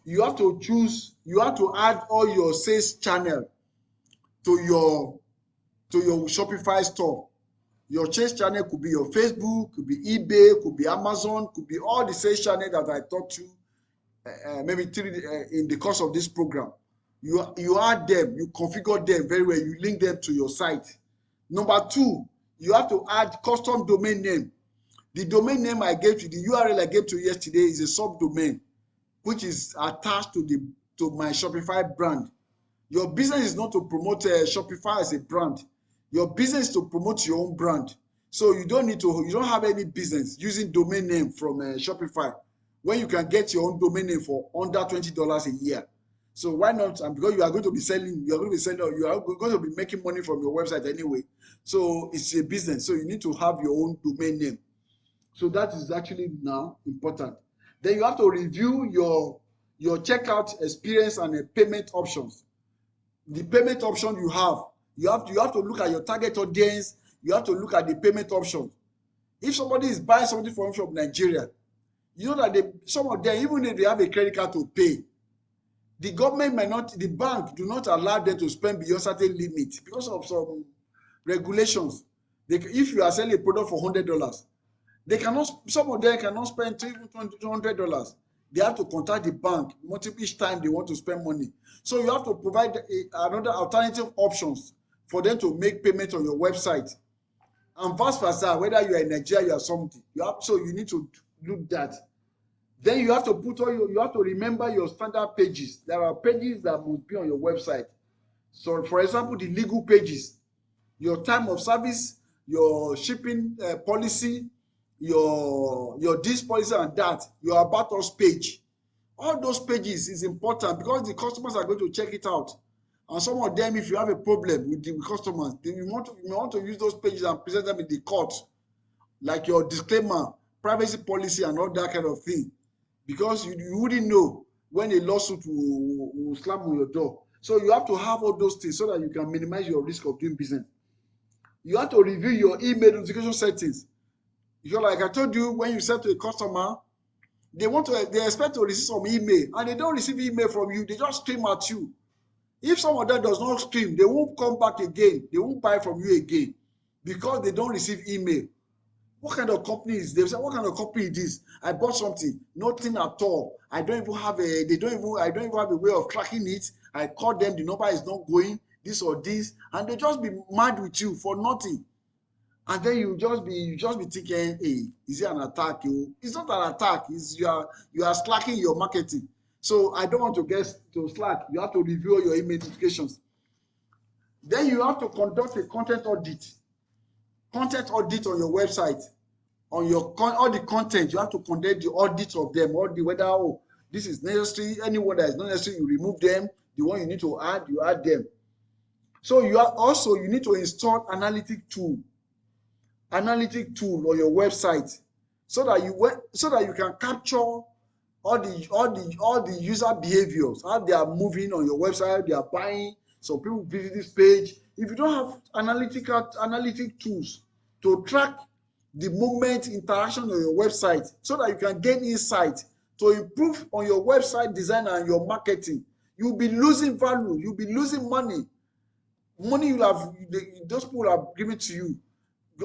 You have to add all your sales channel to your Shopify store. Your sales channel could be your Facebook, could be eBay, could be Amazon, could be all the sales channel that I taught you maybe in the course of this program. You add them, you configure them very well, you link them to your site. Number two, you have to add custom domain name. The domain name I gave you, the URL I gave to you yesterday is a subdomain, which is attached to my Shopify brand. Your business is not to promote Shopify as a brand. Your business is to promote your own brand. So you don't have any business using domain name from Shopify when you can get your own domain name for under $20 a year. So why not? And because you are going to be making money from your website anyway. So it's a business. So you need to have your own domain name. So that is actually now important. Then you have to review your checkout experience and payment options. The payment option you have to look at your target audience. You have to look at the payment option. If somebody is buying something from Nigeria, you know that some of them, even if they have a credit card to pay, the bank do not allow them to spend beyond certain limit because of some regulations. If you are selling a product for $100, some of them cannot spend even $200. They have to contact the bank each time they want to spend money. So you have to provide another alternative options for them to make payment on your website. And vice versa, whether you are in Nigeria or something, you need to do that. Then you have to remember your standard pages. There are pages that must be on your website. So for example, the legal pages, your time of service, your shipping policy, your this policy and that, your about us page. All those pages is important because the customers are going to check it out. And some of them, if you have a problem with the customers, you want to use those pages and present them in the court, like your disclaimer, privacy policy, and all that kind of thing. Because you wouldn't know when a lawsuit will slam on your door. So you have to have all those things so that you can minimize your risk of doing business. You have to review your email notification settings. Because like I told you, when you send to a customer, they expect to receive some email, and they don't receive email from you. They just scream at you. If some of them does not scream, they won't come back again. They won't buy from you again because they don't receive email. What kind of company is this? What kind of company is this? I bought something, nothing at all. I don't even have a way of tracking it. I call them, the number is not going, this or this, and they just be mad with you for nothing. And then you just be thinking, hey, is it an attack? It's not an attack. It's you are slacking your marketing. So I don't want to get to slack. You have to review your email notifications. Then you have to conduct a content audit. Content audit on your website, on your all the content. You have to conduct the audit of them. Whether this is necessary, anyone that is not necessary, you remove them. The one you need to add, you add them. So you need to install analytic tool on your website so that you can capture all the user behaviors, how they are moving on your website, they are buying. Some people visit this page. If you don't have analytic tools to track the movement interaction on your website so that you can gain insight to improve on your website design and your marketing, you'll be losing value, you'll be losing money. Those people are giving to you.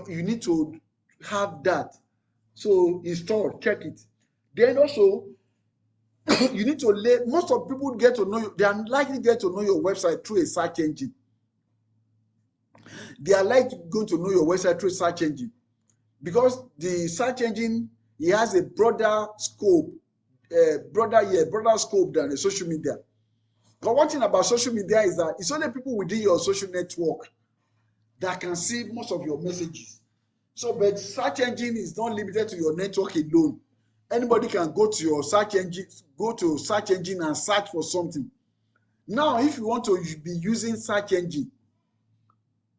You need to have that. So install, check it. Then also, you need to lay, most of people get to know you, they are likely get to know your website through a search engine. They are likely going to know your website through a search engine because the search engine, it has a broader scope, broader scope than a social media. But one thing about social media is that it's only people within your social network that can see most of your messages. So, but search engine is not limited to your network alone. Anybody can go to your search engine, and search for something. Now, if you want to be using search engine,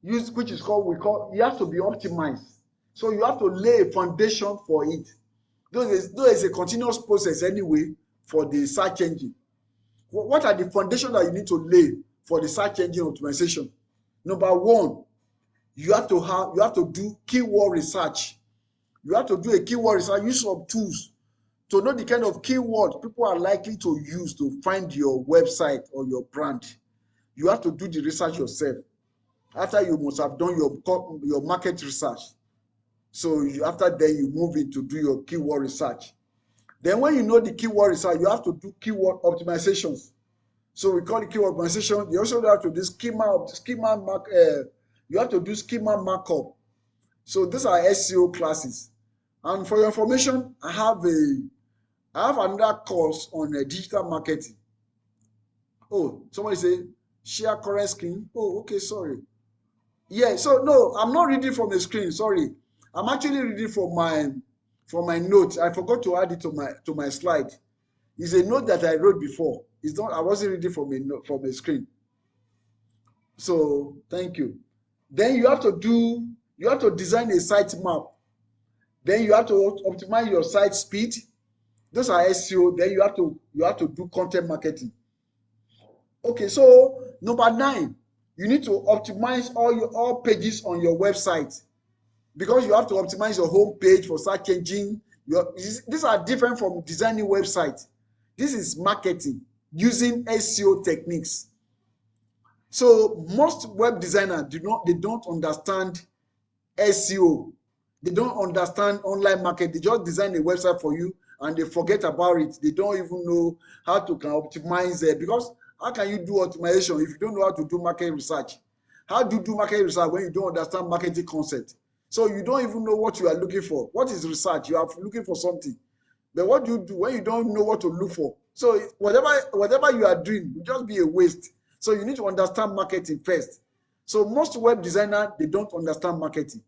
which is called, you have to be optimized. So you have to lay a foundation for it. Though is a continuous process anyway for the search engine. What are the foundations that you need to lay for the search engine optimization? Number one, you have to do keyword research. You have to do a keyword research, use some tools to know the kind of keyword people are likely to use to find your website or your brand. You have to do the research yourself. After you must have done your market research. So after then you move in to do your keyword research. Then when you know the keyword research, you have to do keyword optimizations. So we call it keyword optimization. You also have to do you have to do schema markup. So these are SEO classes. And for your information, I have another course on digital marketing. Oh, somebody say share current screen. Oh, okay, sorry. Yeah, so no, I'm not reading from the screen. Sorry, I'm actually reading from my notes. I forgot to add it to my slide. It's a note that I wrote before. It's not. I wasn't reading from a screen. So thank you. Then you have to design a site map. Then you have to optimize your site speed. Those are SEO. Then you have to do content marketing. Okay, so number 9, you need to optimize all pages on your website because you have to optimize your home page for search engine. These are different from designing website. This is marketing using SEO techniques. So most web designers don't understand SEO. They don't understand online market. They just design a website for you and they forget about it. They don't even know how to optimize it because how can you do optimization if you don't know how to do market research? How do you do market research when you don't understand marketing concept? So you don't even know what you are looking for. What is research? You are looking for something. But what do you do when you don't know what to look for? So whatever you are doing will just be a waste. So you need to understand marketing first. So most web designers, they don't understand marketing.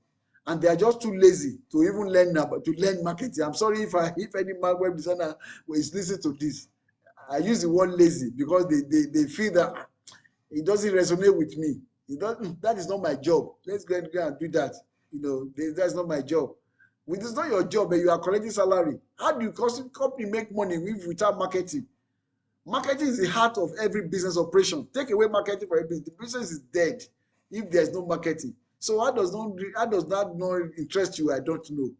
And they are just too lazy to even learn marketing. I'm sorry if any web designer is listening to this. I use the word lazy because they feel that it doesn't resonate with me. That is not my job. Let's go and do that. That's not my job. It's not your job, but you are collecting salary. How do you company make money without marketing? Marketing is the heart of every business operation. Take away marketing for a business, the business is dead if there's no marketing. So how does that not interest you? I don't know.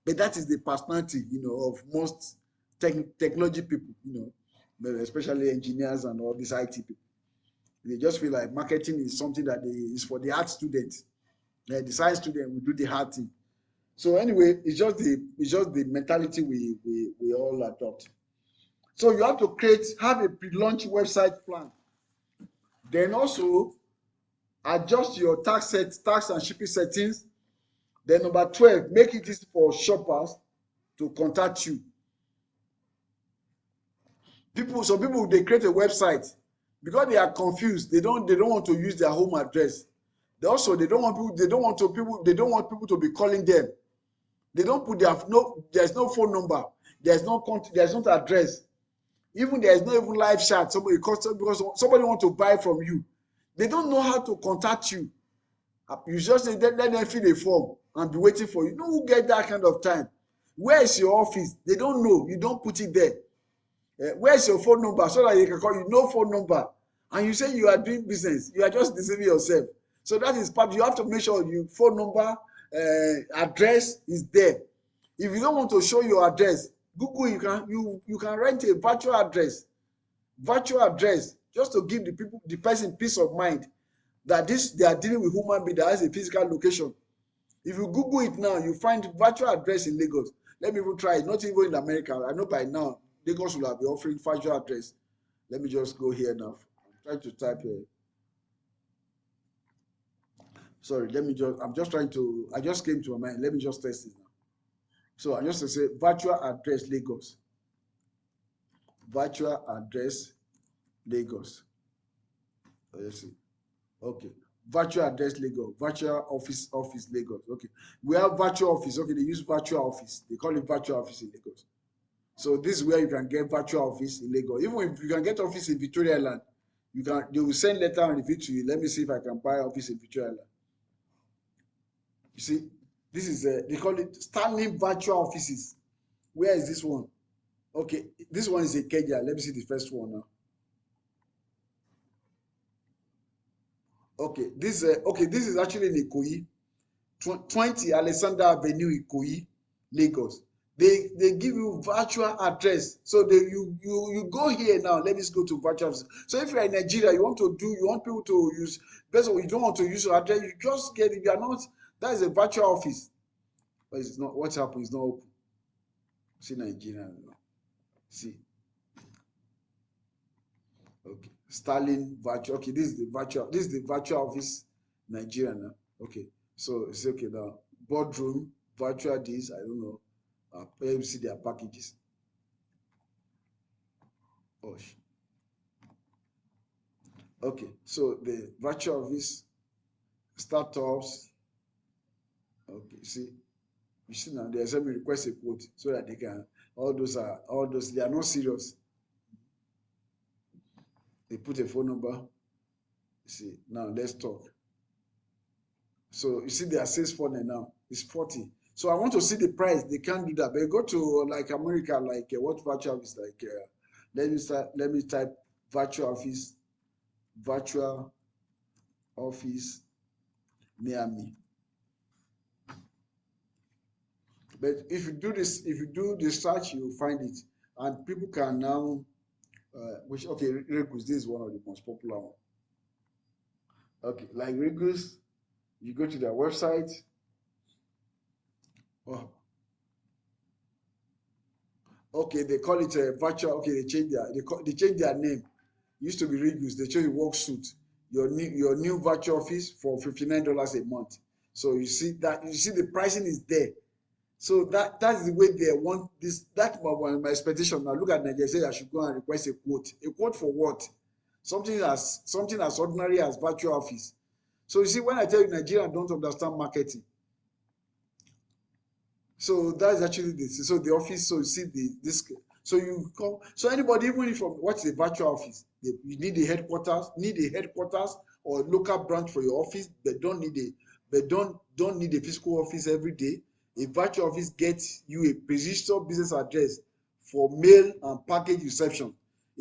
But that is the personality, of most technology people, especially engineers and all these IT people. They just feel like marketing is something that is for the art students. The science student will do the hard thing. So anyway, it's just the mentality we all adopt. So you have to have a pre-launch website plan. Then also adjust your tax and shipping settings. Then number 12, make it easy for shoppers to contact you. Some people they create a website because they are confused. They don't want to use their home address. They don't want people to be calling them. They don't put there's no phone number, there's no address. Even there is no even live chat. Because somebody want to buy from you. They don't know how to contact you. You just let them fill a form and be waiting for you. No who get that kind of time. Where is your office? They don't know. You don't put it there. Where's your phone number so that they can call you? No phone number. And you say you are doing business. You are just deceiving yourself. So that is part. You have to make sure your phone number, address is there. If you don't want to show your address, Google, you can rent a virtual address just to give the person peace of mind that they are dealing with human being that has a physical location. If you Google it now, you find virtual address in Lagos. Let me even try it. Not even in America. I know by now Lagos will have been offering virtual address. Let me just go here now. I'm trying to type here. Sorry, I'm just trying to, I just came to my mind. Let me just test it now. So I'm just going to say virtual address Lagos. Virtual address Lagos. Let's see. Okay. Virtual address Lagos. Virtual office Lagos. Okay. We have virtual office. Okay, they use virtual office. They call it virtual office in Lagos. So this is where you can get virtual office in Lagos. Even if you can get office in Victoria Island, they will send letter and review to you. Let me see if I can buy office in Victoria Island. You see, this is they call it standing virtual offices. Where is this one? Okay, this one is a Kenya. Let me see the first one now. Okay, this is actually in Ikoyi, 20 Alexander Avenue, Ikoyi, Lagos. They give you virtual address. So you go here now. Let me go to virtual office. So if you're in Nigeria, you want people to use, based on you don't want to use your address, you just get it. You are not, that is a virtual office. But it's not, what's happened? It's not open. See Nigeria now. See. Okay. Starling virtual. Okay, this is the virtual office Nigeria now. Okay. So it's okay now. Boardroom, virtual this, I don't know. Let me see their packages. Oh, okay, so the virtual office startups. Okay, you see now they send me request a quote so that they can, all those they are not serious. They put a phone number. You see, now let's talk. So you see their sales funnel now is 40. So I want to see the price. They can't do that. But go to like America, like what virtual office like. Let me type virtual office near me. But if you do the search, you will find it, and people can now. Regus, this is one of the most popular one. Okay, like Regus, you go to their website. Oh. Okay, they call it a virtual. Okay, they change their name. It used to be Regus. They change work suit. Your new virtual office for $59 a month. So you see the pricing is there. So that's the way they want this. That's my expectation. Now look at Nigeria. Say I should go and request a quote. A quote for what? Something as ordinary as virtual office. So you see, when I tell you Nigeria don't understand marketing. So that's actually this. So the office. So you see this. So you come. So anybody, even if what's the virtual office? You need a headquarters. Or local branch for your office. They don't need a physical office every day. A virtual office gets you a registered business address for mail and package reception.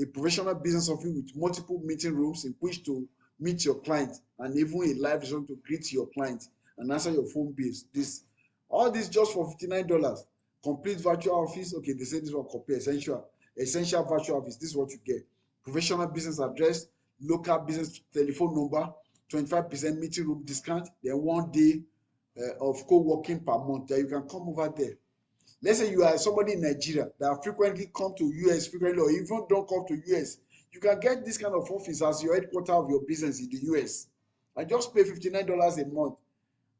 A professional business office with multiple meeting rooms in which to meet your client, and even a live reception to greet your client and answer your phone bills. All this just for $59. Complete virtual office. Okay, they say this one compare essential virtual office. This is what you get. Professional business address, local business telephone number, 25% meeting room discount, then 1 day of co-working per month that you can come over there. Let's say you are somebody in Nigeria that frequently come to US frequently, or even don't come to US. You can get this kind of office as your headquarters of your business in the US and just pay $59 a month.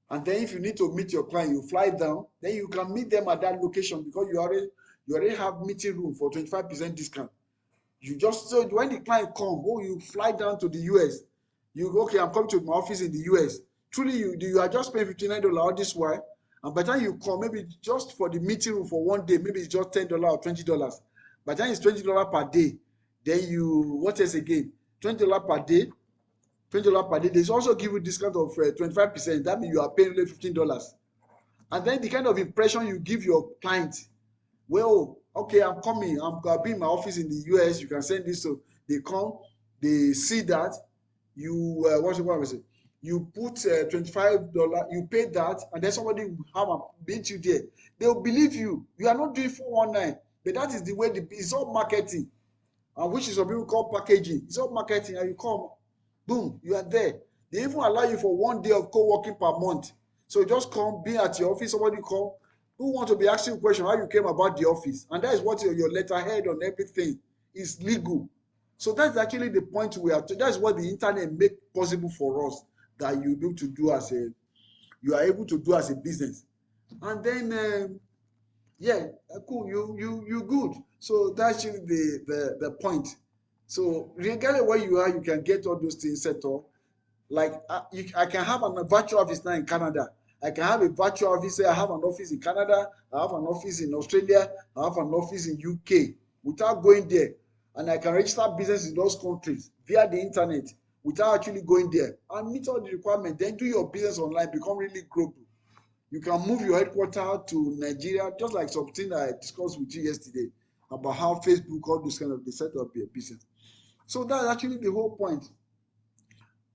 And then if you need to meet your client, you fly down, then you can meet them at that location because you already have meeting room for 25% discount. So when the client come, you fly down to the US. Okay, I'm coming to my office in the US. Truly, you are just paying $59 all this while. And by the time you come, maybe just for the meeting room for 1 day, maybe it's just $10 or $20. By the time it's $20 per day, then what else again? $20 per day. $20 per day. They also give you discount of 25%. That means you are paying only $15. And then the kind of impression you give your client, well, okay, I'm coming. I'll be in my office in the US. You can send this. So they come, they see that you you put $25, you pay that, and then somebody will meet you there. They'll believe you. You are not doing 419, but that is the way it's all marketing, and which is what people call packaging. It's all marketing, and you come, boom, you are there. They even allow you for 1 day of co-working per month. So just come, be at your office, somebody come, who want to be asking you question how you came about the office, and that is what your letterhead on everything is legal. So that's actually the point we are to. That's what the internet make possible for us, that you do to do as a you are able to do as a business. And then yeah, cool, you good. So that's actually the point. So regardless where you are, you can get all those things set up. Like I can have a virtual office now in Canada. I can have a virtual office. Say I have an office in Canada. I have an office in Australia. I have an office in UK without going there. And I can register business in those countries via the internet without actually going there and meet all the requirements. Then do your business online, become really global. You can move your headquarters to Nigeria, just like something I discussed with you yesterday about how Facebook, all those kind of, they set up their business. So that's actually the whole point.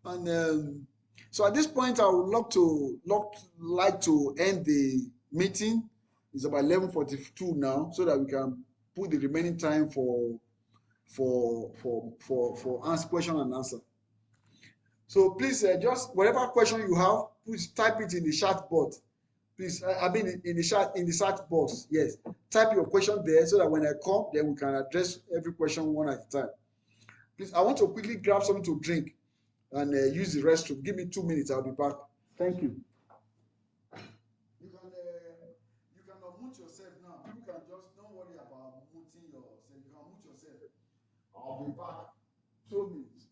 And so at this point, I would like to end the meeting. It's about 11:42 now, so that we can put the remaining time for answer question and answer. So please, just whatever question you have, please type it in the chat box. Please, I mean in the chat box. Yes, type your question there so that when I come, then we can address every question one at a time. Please, I want to quickly grab something to drink and use the restroom. Give me 2 minutes. I'll be back. Thank you. You can unmute yourself now. People can just don't worry about muting yourself. You can unmute yourself. I'll be back. 2 minutes.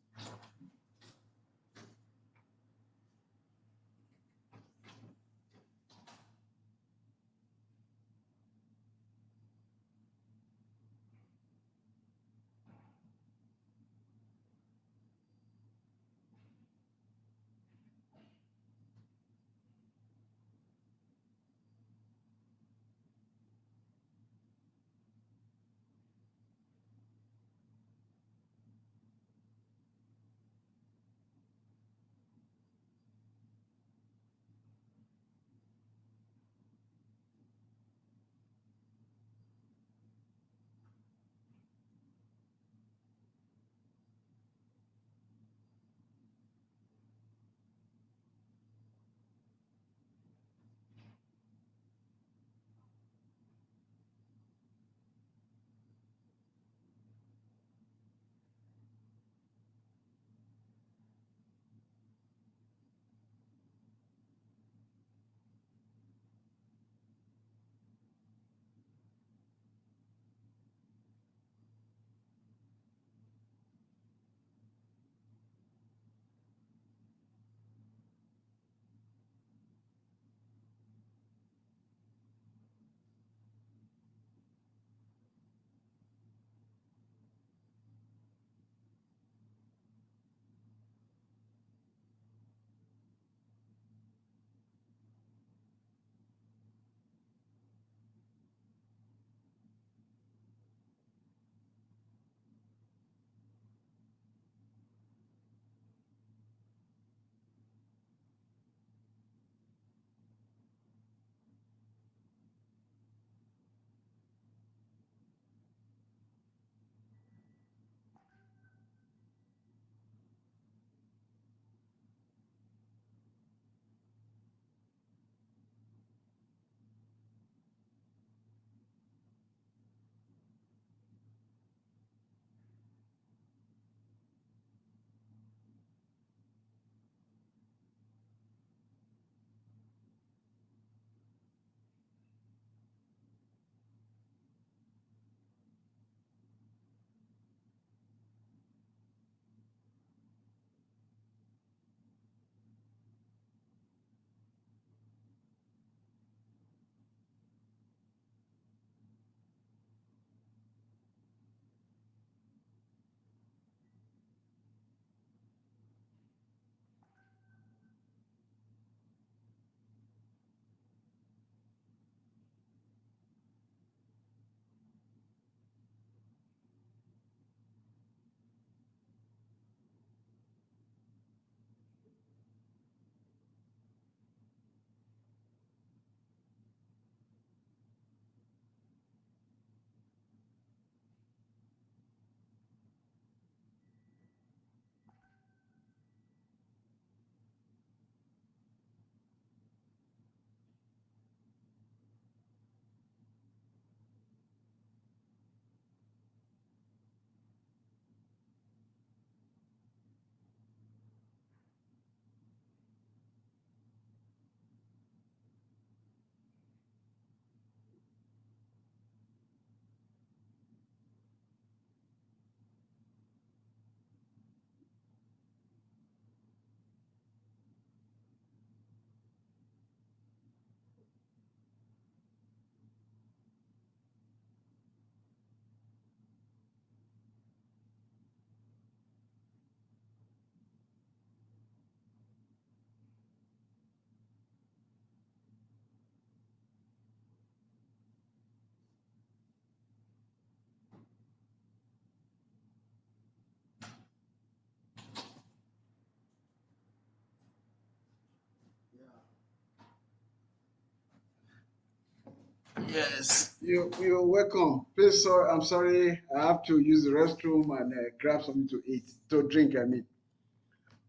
Yes, you're welcome. Please, sorry, I'm sorry. I have to use the restroom and grab something to eat, to drink. I mean.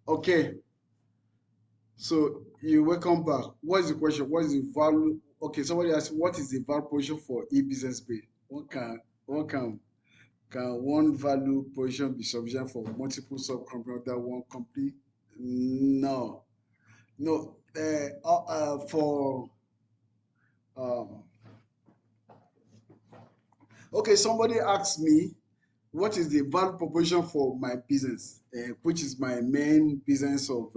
Okay, so you're welcome back. What is the question? What is the value? Okay, somebody asked, what is the value proposition for e-business page? What can one value proposition be sufficient for multiple sub companies under one company? No, no. For um, okay, somebody asked me, what is the value proposition for my business, which is my main business of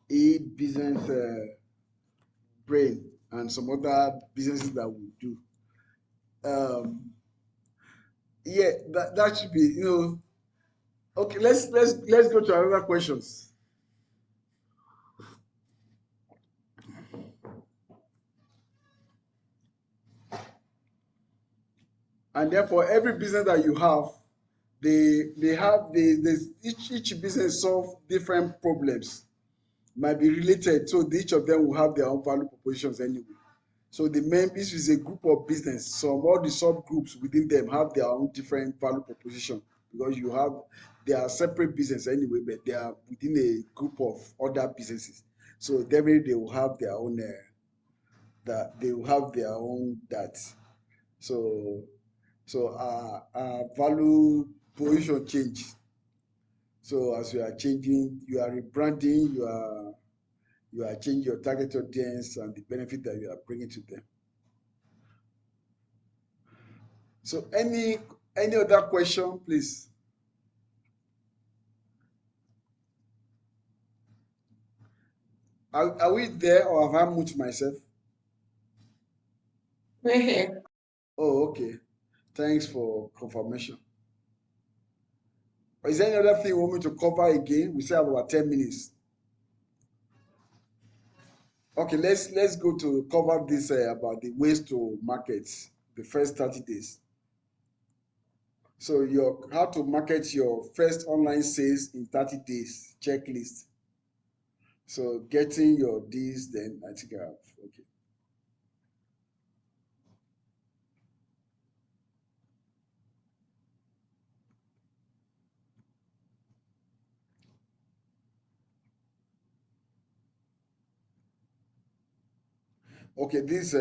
e-business brain and some other businesses that we do. Yeah, that should be. Okay, let's go to another questions. And therefore, every business that you have, each business solve different problems, might be related, so each of them will have their own value propositions anyway. So the main this is a group of business. So all the subgroups within them have their own different value proposition, because they are separate business anyway, but they are within a group of other businesses. So definitely they will have their own that. So value position change. So as you are changing, you are rebranding, you are changing your target audience and the benefit that you are bringing to them. So any other question, please? Are we there, or have I moved myself? We're here. Oh, okay. Thanks for confirmation. Is there any other thing you want me to cover again? We still have about 10 minutes. Okay, let's go to cover this about the ways to market the first 30 days. So how to market your first online sales in 30 days checklist. So getting your this, then I think I have. Okay. Okay, this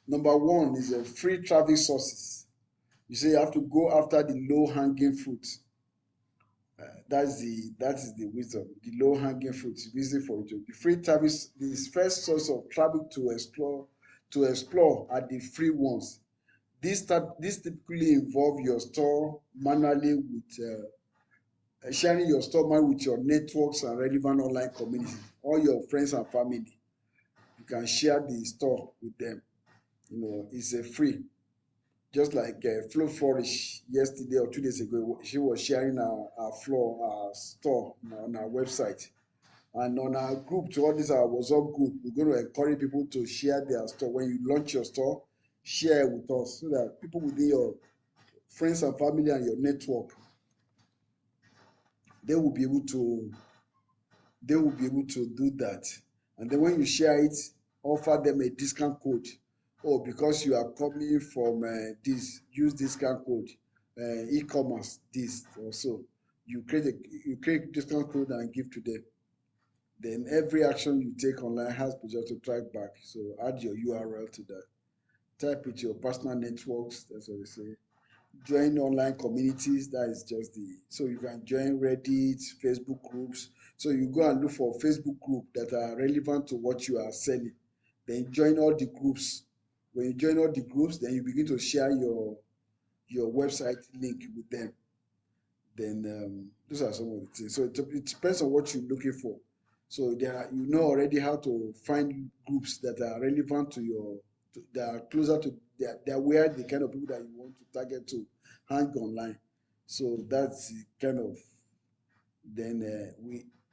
number one is free traffic sources. You say you have to go after the low hanging fruit. That is the wisdom. The low hanging fruit is easy for you to. The free traffic, the first source of traffic to explore are the free ones. This typically involve your store manually with sharing your store manually with your networks and relevant online communities, all your friends and family. You can share the store with them. It's a free. Just like Flo Flourish yesterday or 2 days ago, she was sharing her store on our website. And on our group, to all this our WhatsApp group, we're going to encourage people to share their store. When you launch your store, share it with us so that people within your friends and family and your network, they will be able to do that. And then when you share it, offer them a discount code. Oh, because you are coming from this, use discount code, e-commerce, this or so. You create discount code and give to them. Then every action you take online has potential to track back. So add your URL to that. Type it your personal networks. That's what they say. Join online communities. That is just so you can join Reddit, Facebook groups. So you go and look for Facebook group that are relevant to what you are selling. Then join all the groups. When you join all the groups, then you begin to share your website link with them. Then those are some of the things. So it depends on what you're looking for. So you know already how to find groups that are relevant that are closer to they're where the kind of people that you want to target to hang online. So that's kind of then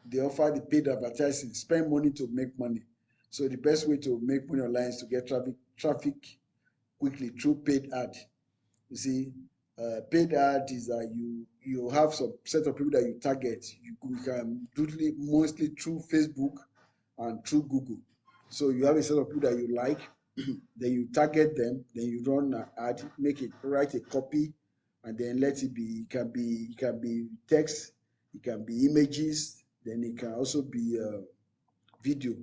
they offer the paid advertising, spend money to make money. So the best way to make money online is to get traffic quickly through paid ad. You see, paid ad is that you have some set of people that you target. You can do it mostly through Facebook and through Google. So you have a set of people that you like, then you target them, then you run an ad, write a copy, and then let it be. It can be text, it can be images, then it can also be video.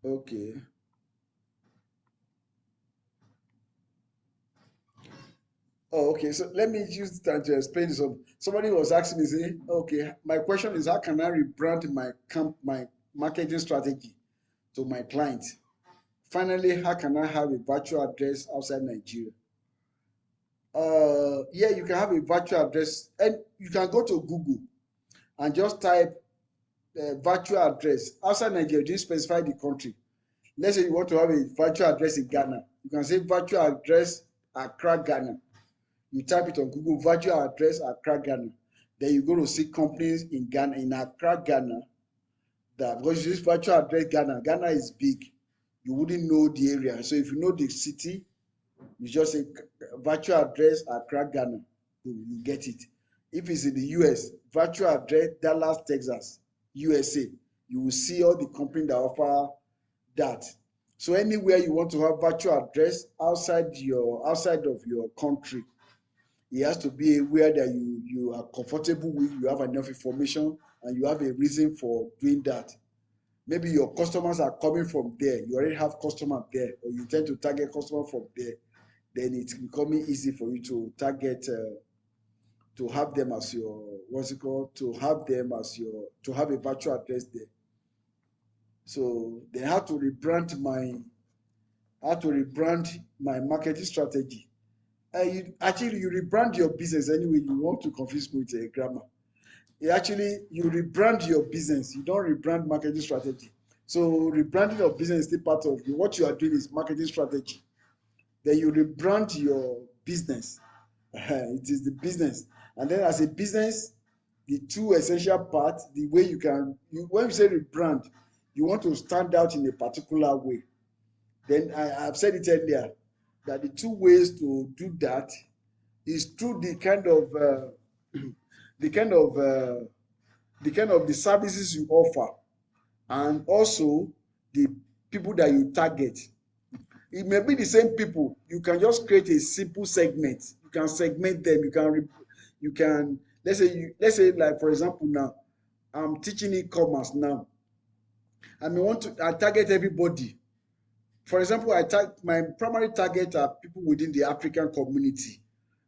Okay. Oh, okay. So let me use this time to explain this. Somebody was asking me, say, okay, my question is, how can I rebrand my marketing strategy to my client? Finally, how can I have a virtual address outside Nigeria? Yeah, you can have a virtual address, and you can go to Google and just type virtual address outside Nigeria. Do you specify the country? Let's say you want to have a virtual address in Ghana. You can say virtual address Accra, Ghana. You type it on Google, virtual address Accra, Ghana. Then you're going to see companies in Ghana, in Accra, Ghana, that because this virtual address Ghana is big. You wouldn't know the area. So if you know the city, you just say virtual address Accra, Ghana. You get it. If it's in the US, virtual address Dallas, Texas, USA. You will see all the companies that offer that. So anywhere you want to have virtual address outside of your country, it has to be where that you are comfortable with, you have enough information, and you have a reason for doing that. Maybe your customers are coming from there, you already have customers there, or you tend to target customers from there, then it's becoming easy for you to target, to have them as your, what's it called, to have them as your, to have a virtual address there. So they have to rebrand my marketing strategy. You rebrand your business anyway. You want to confuse me with a grammar. You rebrand your business. You don't rebrand marketing strategy. So rebranding of business is still part of you. What you are doing is marketing strategy. Then you rebrand your business. It is the business. And then as a business, the two essential parts, the way when you say rebrand, you want to stand out in a particular way. Then I've said it earlier that the two ways to do that is through the kind of the services you offer, and also the people that you target. It may be the same people. You can just create a simple segment. You can segment them. You can let's say like for example now, I'm teaching e-commerce now. I target everybody. For example, my primary target are people within the African community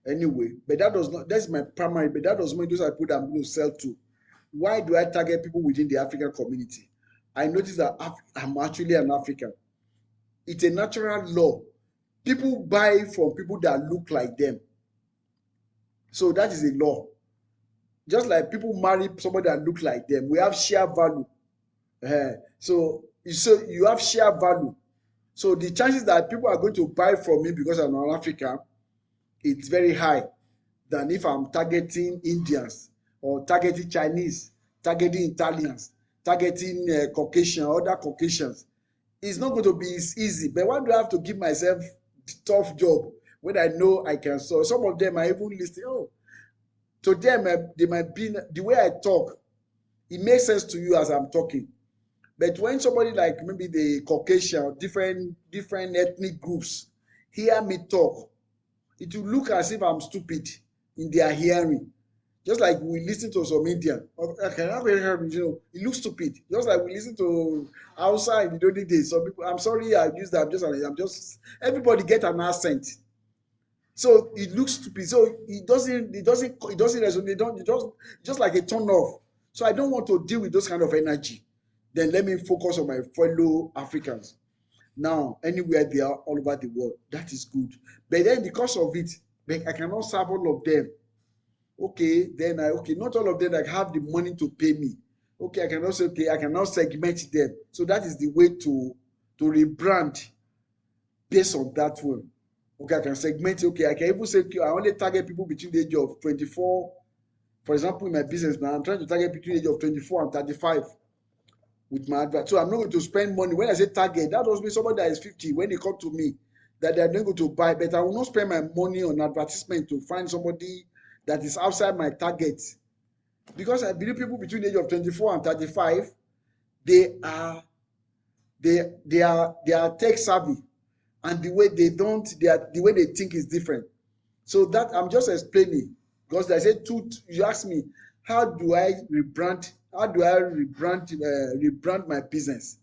anyway, but that's my primary, but that doesn't mean those are people that I'm going to sell to. Why do I target people within the African community? I notice that I'm actually an African. It's a natural law. People buy from people that look like them. So that is a law. Just like people marry somebody that look like them, we have share value. So you have share value. So the chances that people are going to buy from me because I'm an African, it's very high than if I'm targeting Indians or targeting Chinese, targeting Italians, targeting Caucasian, other Caucasians. It's not going to be easy. But why do I have to give myself the tough job when I know I can solve? Some of them are even listening. Oh, to them, they might be the way I talk. It makes sense to you as I'm talking. But when somebody like maybe the Caucasian, different ethnic groups hear me talk, it will look as if I'm stupid in their hearing. Just like we listen to some Indian, it looks stupid. Just like we listen to Hausa in the olden days. Some people, I'm sorry, I use that. Everybody get an accent. So it looks stupid. So it doesn't resonate. Just like a turn off. So I don't want to deal with those kind of energy. Then let me focus on my fellow Africans. Now, anywhere they are all over the world, that is good. But then because of it, I cannot serve all of them. Okay, not all of them that have the money to pay me. Okay, I cannot segment them. So that is the way to rebrand based on that one. Okay, I can segment. Okay, I can even say, okay, I only target people between the age of 24. For example, in my business now, I'm trying to target between the age of 24 and 35 with my advert. So I'm not going to spend money. When I say target, that doesn't mean somebody that is 50, when they come to me, that they're not going to buy, but I will not spend my money on advertisement to find somebody that is outside my target. Because I believe people between the age of 24 and 35, they are they are tech savvy, and the way the way they think is different. So that I'm just explaining, because I said you asked me, how do I rebrand my business?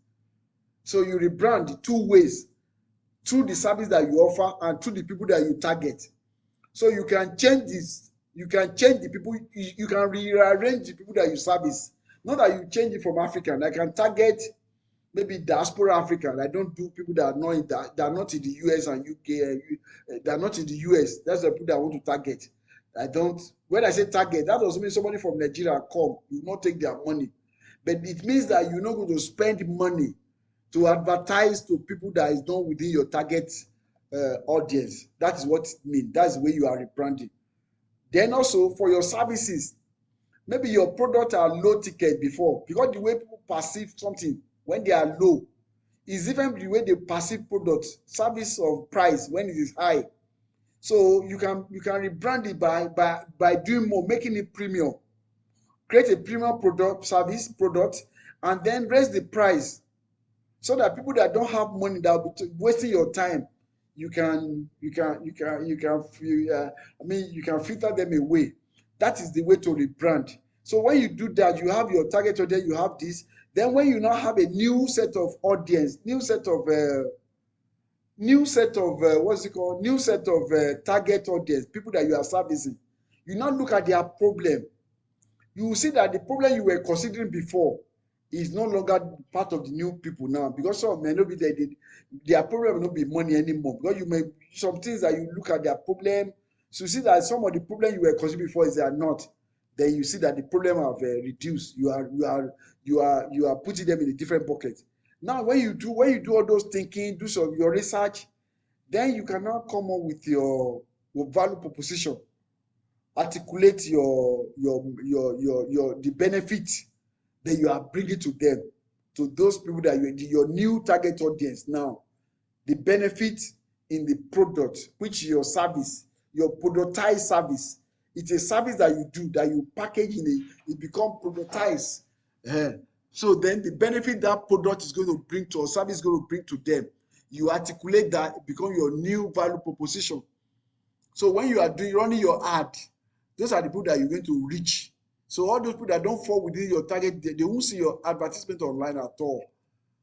So you rebrand two ways: through the service that you offer and through the people that you target. So you can change the people, you can rearrange the people that you service. Not that you change it from African. I can target maybe diaspora African. I don't do people that are not in the US and UK. They are not in the US. That's the people that I want to target. I don't. When I say target, that doesn't mean somebody from Nigeria come. You will not take their money, but it means that you're not going to spend money to advertise to people that is not within your target audience. That is what it means. That's the way you are rebranding. Then also for your services, maybe your products are low ticket before, because the way people perceive something when they are low is even the way they perceive products, service of price when it is high. So you can rebrand it by doing more, making it premium, create a premium product, and then raise the price, so that people that don't have money, that will be wasting your time, you can filter them away. That is the way to rebrand. So when you do that, you have your target audience, you have this. Then when you now have a new set of audience, new set of target audience, people that you are servicing, you now look at their problem. You will see that the problem you were considering before is no longer part of the new people now, because some may not be their problem will not be money anymore, because you may some things that you look at their problem, so you see that some of the problem you were considering before is they are not. Then you see that the problem have reduced. You are putting them in a different bucket. Now when you do all those thinking, do some your research, then you can now come up with your value proposition, articulate the benefit that you are bringing to them, to those people that your new target audience. Now the benefit in the product, which is your service, your productized service. It's a service that you do, that you package it become productized. So then the benefit that product is going to bring to, or service is going to bring to them, you articulate that, it become your new value proposition. So when you are running your ad, those are the people that you're going to reach. So all those people that don't fall within your target, they won't see your advertisement online at all.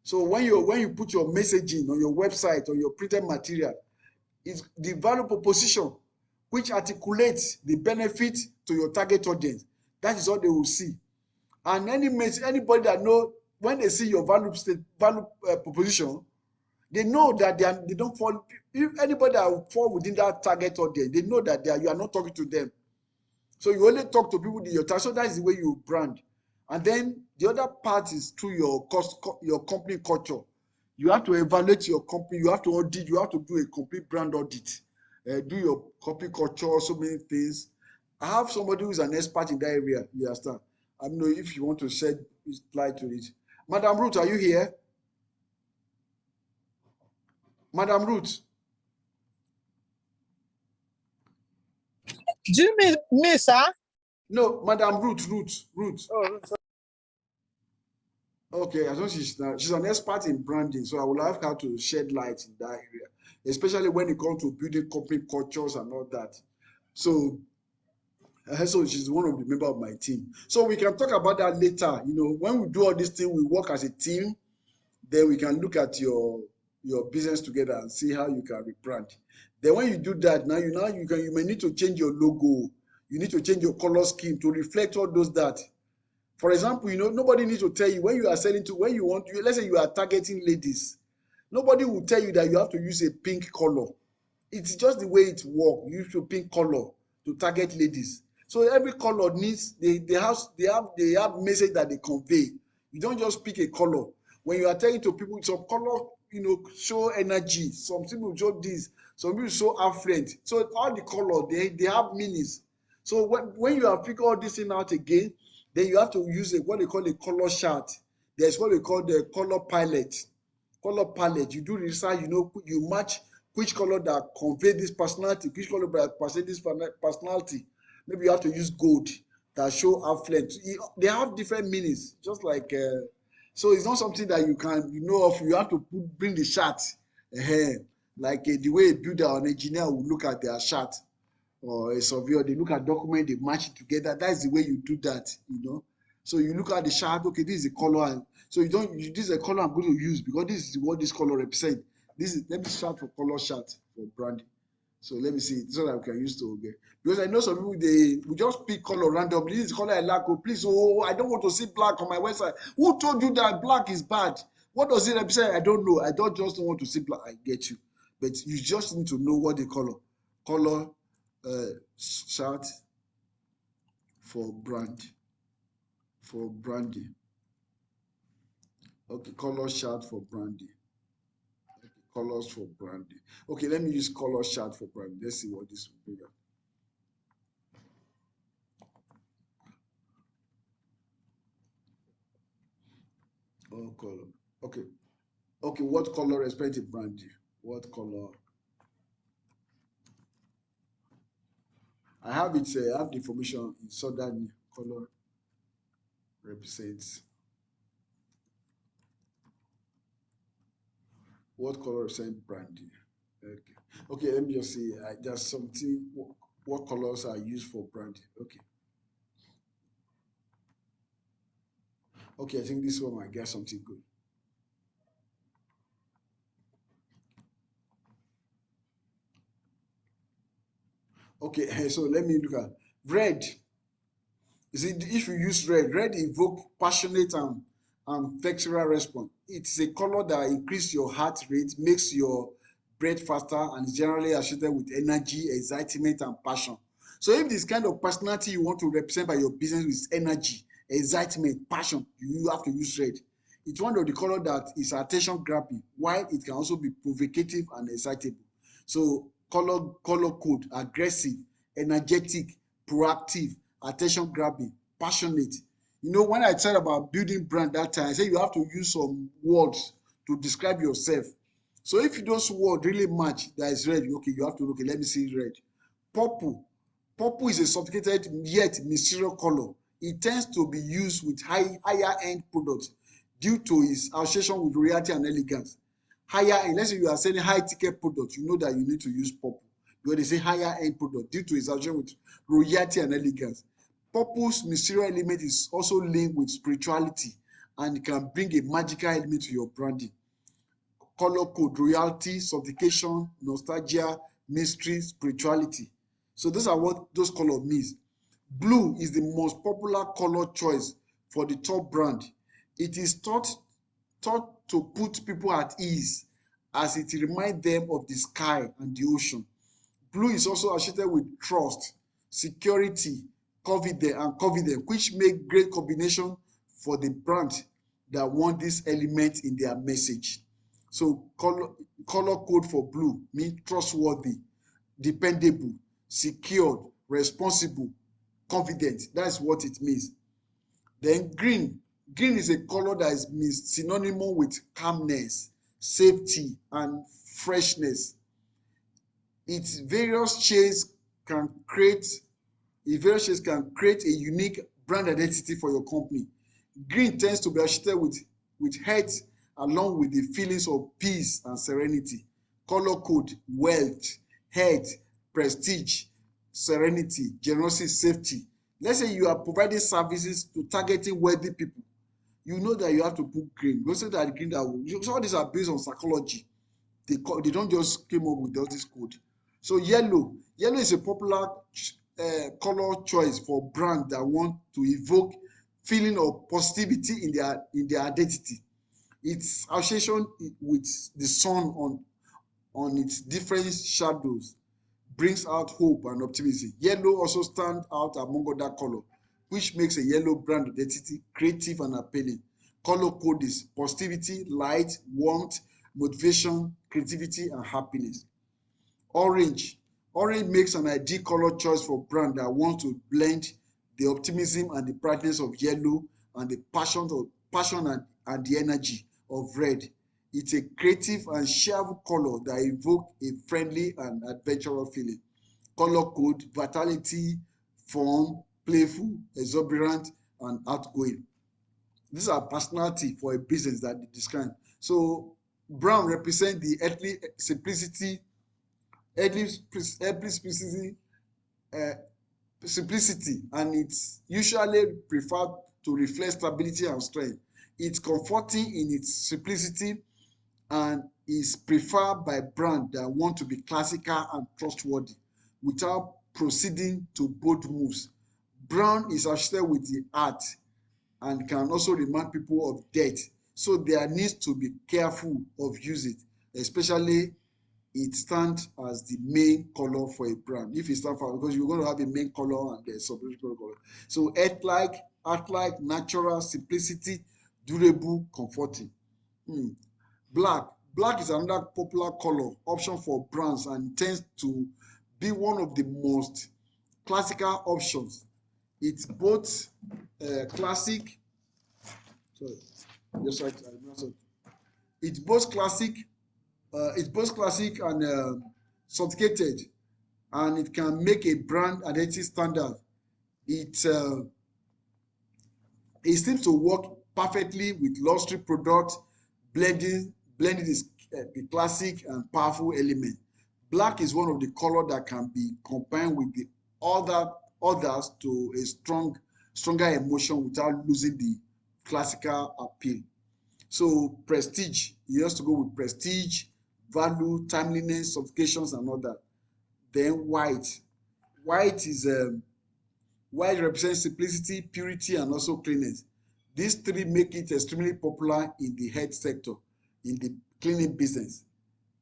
So when you put your messaging on your website or your printed material, it's the value proposition which articulates the benefit to your target audience. That is all they will see. And anybody that know, when they see your value proposition, they know that they don't fall. If anybody that fall within that target audience, they know that you are not talking to them. So you only talk to people in your target. So that is the way you brand. And then the other part is through your company culture. You have to evaluate your company. You have to audit. You have to do a complete brand audit. Do your company culture, so many things. I have somebody who is an expert in that area. You understand? I don't know if you want to shed light to it. Madam Ruth, are you here? Madam Ruth. Do you mean me, sir? No, Madam Ruth. Oh, Okay, I know she's an expert in branding, so I would like her to shed light in that area, especially when it comes to building company cultures and all that. So she's one of the members of my team. So we can talk about that later. When we do all these things, we work as a team. Then we can look at your business together and see how you can rebrand. Then when you do that, now you may need to change your logo. You need to change your color scheme to reflect all those that. For example, nobody needs to tell you when you are selling to, let's say you are targeting ladies. Nobody will tell you that you have to use a pink color. It's just the way it works. You use a pink color to target ladies. So every color needs, they have message that they convey. You don't just pick a color. When you are telling to people, some color, show energy. Some people show this. Some people show affluent. So all the color, they have meanings. So when you have figured all this thing out again, then you have to use what they call a color chart. There's what they call the color palette. Color palette. You do research, you match which color that convey this personality, which color that present this personality. Maybe you have to use gold that show affluent. They have different meanings, just like So it's not something that you can, of. You have to bring the chart. Like the way a builder or an engineer will look at their chart, or a surveyor, they look at document, they match it together. That's the way you do that. So you look at the chart, okay, this is the color, and so this is a color I'm going to use because this is what this color represents. Let me chart for color chart for branding. So let me see so that we can use to get, because I know some people we just pick color randomly. This is the color I like. Oh, please, I don't want to see black on my website. Who told you that black is bad? What does it represent? I don't know. I don't just want to see black. I get you, but you just need to know what the color chart for branding. Okay, color chart for branding. Okay, colors for branding. Okay, let me use color chart for branding. Let's see what this will bring up. Oh, color. Okay. Okay, what color represents the branding? What color? I have it. I have the information in southern color represents. What color represents branding? Okay. Okay, let me just see. There's something. What colors are used for branding? Okay. Okay, I think this one might get something good. Okay, so let me look at red. You see, if you use red evoke passionate and flexural response. It's a color that increases your heart rate, makes your breath faster, and is generally associated with energy, excitement, and passion. So if this kind of personality you want to represent by your business with energy, excitement, passion, you have to use red. It's one of the color that is attention grabbing, while it can also be provocative and excitable. So color code: aggressive, energetic, proactive, attention grabbing, passionate. When I said about building brand that time, I said you have to use some words to describe yourself. So if those words really match, that is red, okay, you have to, okay, let me see red. Purple. Purple is a sophisticated yet mysterious color. It tends to be used with higher end products due to its association with royalty and elegance. Higher end, let's say you are selling high ticket products, you know that you need to use purple. Because they say higher end product due to its association with royalty and elegance. Purple's mysterious element is also linked with spirituality and can bring a magical element to your branding. Color code: royalty, sophistication, nostalgia, mystery, spirituality. So those are what those colors means. Blue is the most popular color choice for the top brand. It is thought to put people at ease as it reminds them of the sky and the ocean. Blue is also associated with trust, security, confidence, which make great combination for the brand that want this element in their message. So color code for blue means trustworthy, dependable, secured, responsible, confident. That's what it means. Then green. Green is a color that is synonymous with calmness, safety, and freshness. Its various shades can create a unique brand identity for your company. Green tends to be associated with health along with the feelings of peace and serenity. Color code: wealth, health, prestige, serenity, generosity, safety. Let's say you are providing services to targeting wealthy people. You know that you have to put green. Don't say that green so all these are based on psychology. They don't just came up with all this code. So yellow is a popular color choice for brand that want to evoke feeling of positivity in their identity. Its association with the sun on its different shadows brings out hope and optimism. Yellow also stands out among other colors, which makes a yellow brand identity creative and appealing. Color code is positivity, light, warmth, motivation, creativity, and happiness. Orange. Orange makes an ideal color choice for brand that wants to blend the optimism and the brightness of yellow and the passion and the energy of red. It's a creative and cheerful color that evokes a friendly and adventurous feeling. Color code: vitality, fun, playful, exuberant, and outgoing. These are personality for a business that they describe. So brown represent the earthly simplicity, earthly simplicity, uh, simplicity, and it's usually preferred to reflect stability and strength. It's comforting in its simplicity and is preferred by brands that want to be classical and trustworthy without proceeding to bold moves. Brown is associated with the art and can also remind people of death. So there needs to be careful of use it, especially it stands as the main color for a brand. If it stands for, because you're going to have a main color and there's supplementary color. So earth-like, art-like, natural, simplicity, durable, comforting. Black. Black is another popular color option for brands and tends to be one of the most classical options. It's both classic, sorry, just right, it's both classic, and sophisticated, and it can make a brand identity standard. It it seems to work perfectly with luxury products, blending the classic and powerful element. Black is one of the color that can be combined with the others to a stronger emotion without losing the classical appeal. So prestige, you have to go with prestige, value, timeliness, sophistications, and all that. Then white. White is white represents simplicity, purity, and also cleanness. These three make it extremely popular in the health sector, in the cleaning business,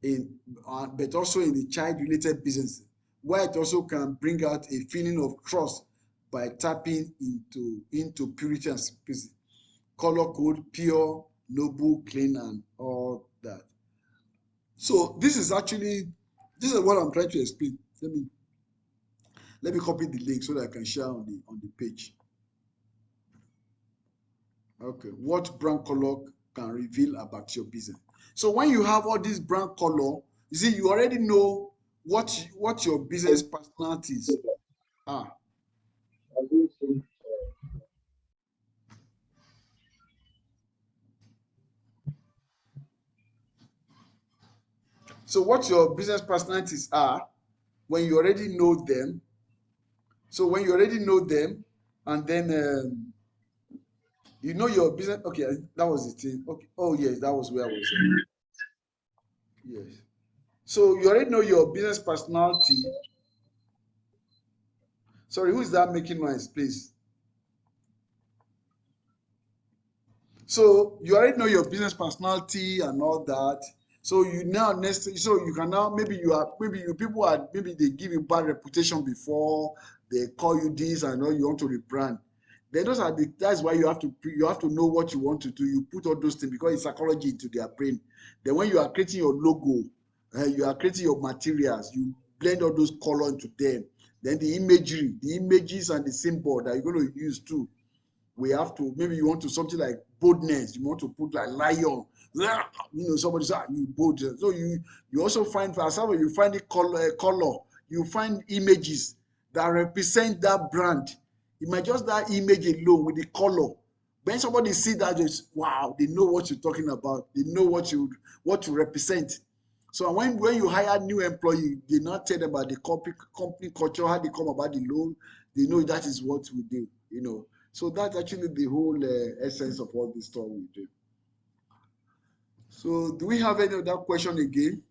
but also in the child-related business. White also can bring out a feeling of trust by tapping into purity and simplicity. Color code, pure, noble, clean, and all that. So this is what I'm trying to explain. Let me copy the link so that I can share on the page. Okay, what brand color can reveal about your business. So when you have all these brand color, you see, you already know what your business personalities are. So what your business personalities are, when you already know them. So when you already know them, and then you know your business. Okay, that was the thing. Okay. Oh yes, that was where I was. Yes. So you already know your business personality. Sorry, who is that making noise, please? So you already know your business personality and all that. So you now so you can now maybe you people are maybe they give you bad reputation before, they call you this and all, you want to rebrand. Then that's why you have to know what you want to do. You put all those things because it's psychology into their brain. Then when you are creating your logo, you are creating your materials, you blend all those color into them. Then the images and the symbol that you're going to use too, we have to, maybe you want to something like boldness, you want to put like lion, somebody say, you bold. So you also find, for example, you find the color, you find images that represent that brand. It might just that image alone with the color. When somebody see that, just wow, they know what you're talking about. They know what you represent. So when you hire new employee, they not tell them about the company culture, how they come about the loan. They know that is what we do. So that's actually the whole essence of all this stuff we do. So do we have any other question again?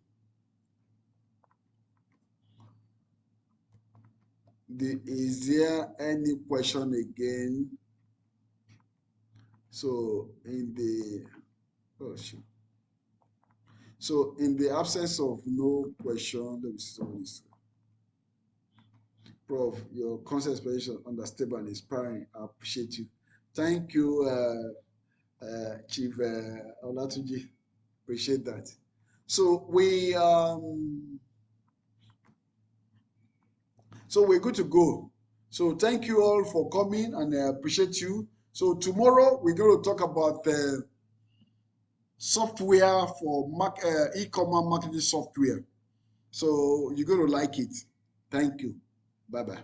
Is there any question again? So so in the absence of no question, let me see some of this. Prof, your concept explanation understandable and inspiring. I appreciate you. Thank you, Chief Olatunji. Appreciate that. So we're good to go. So thank you all for coming, and I appreciate you. So tomorrow we're going to talk about software for e-commerce marketing software. So you're going to like it. Thank you. Bye-bye.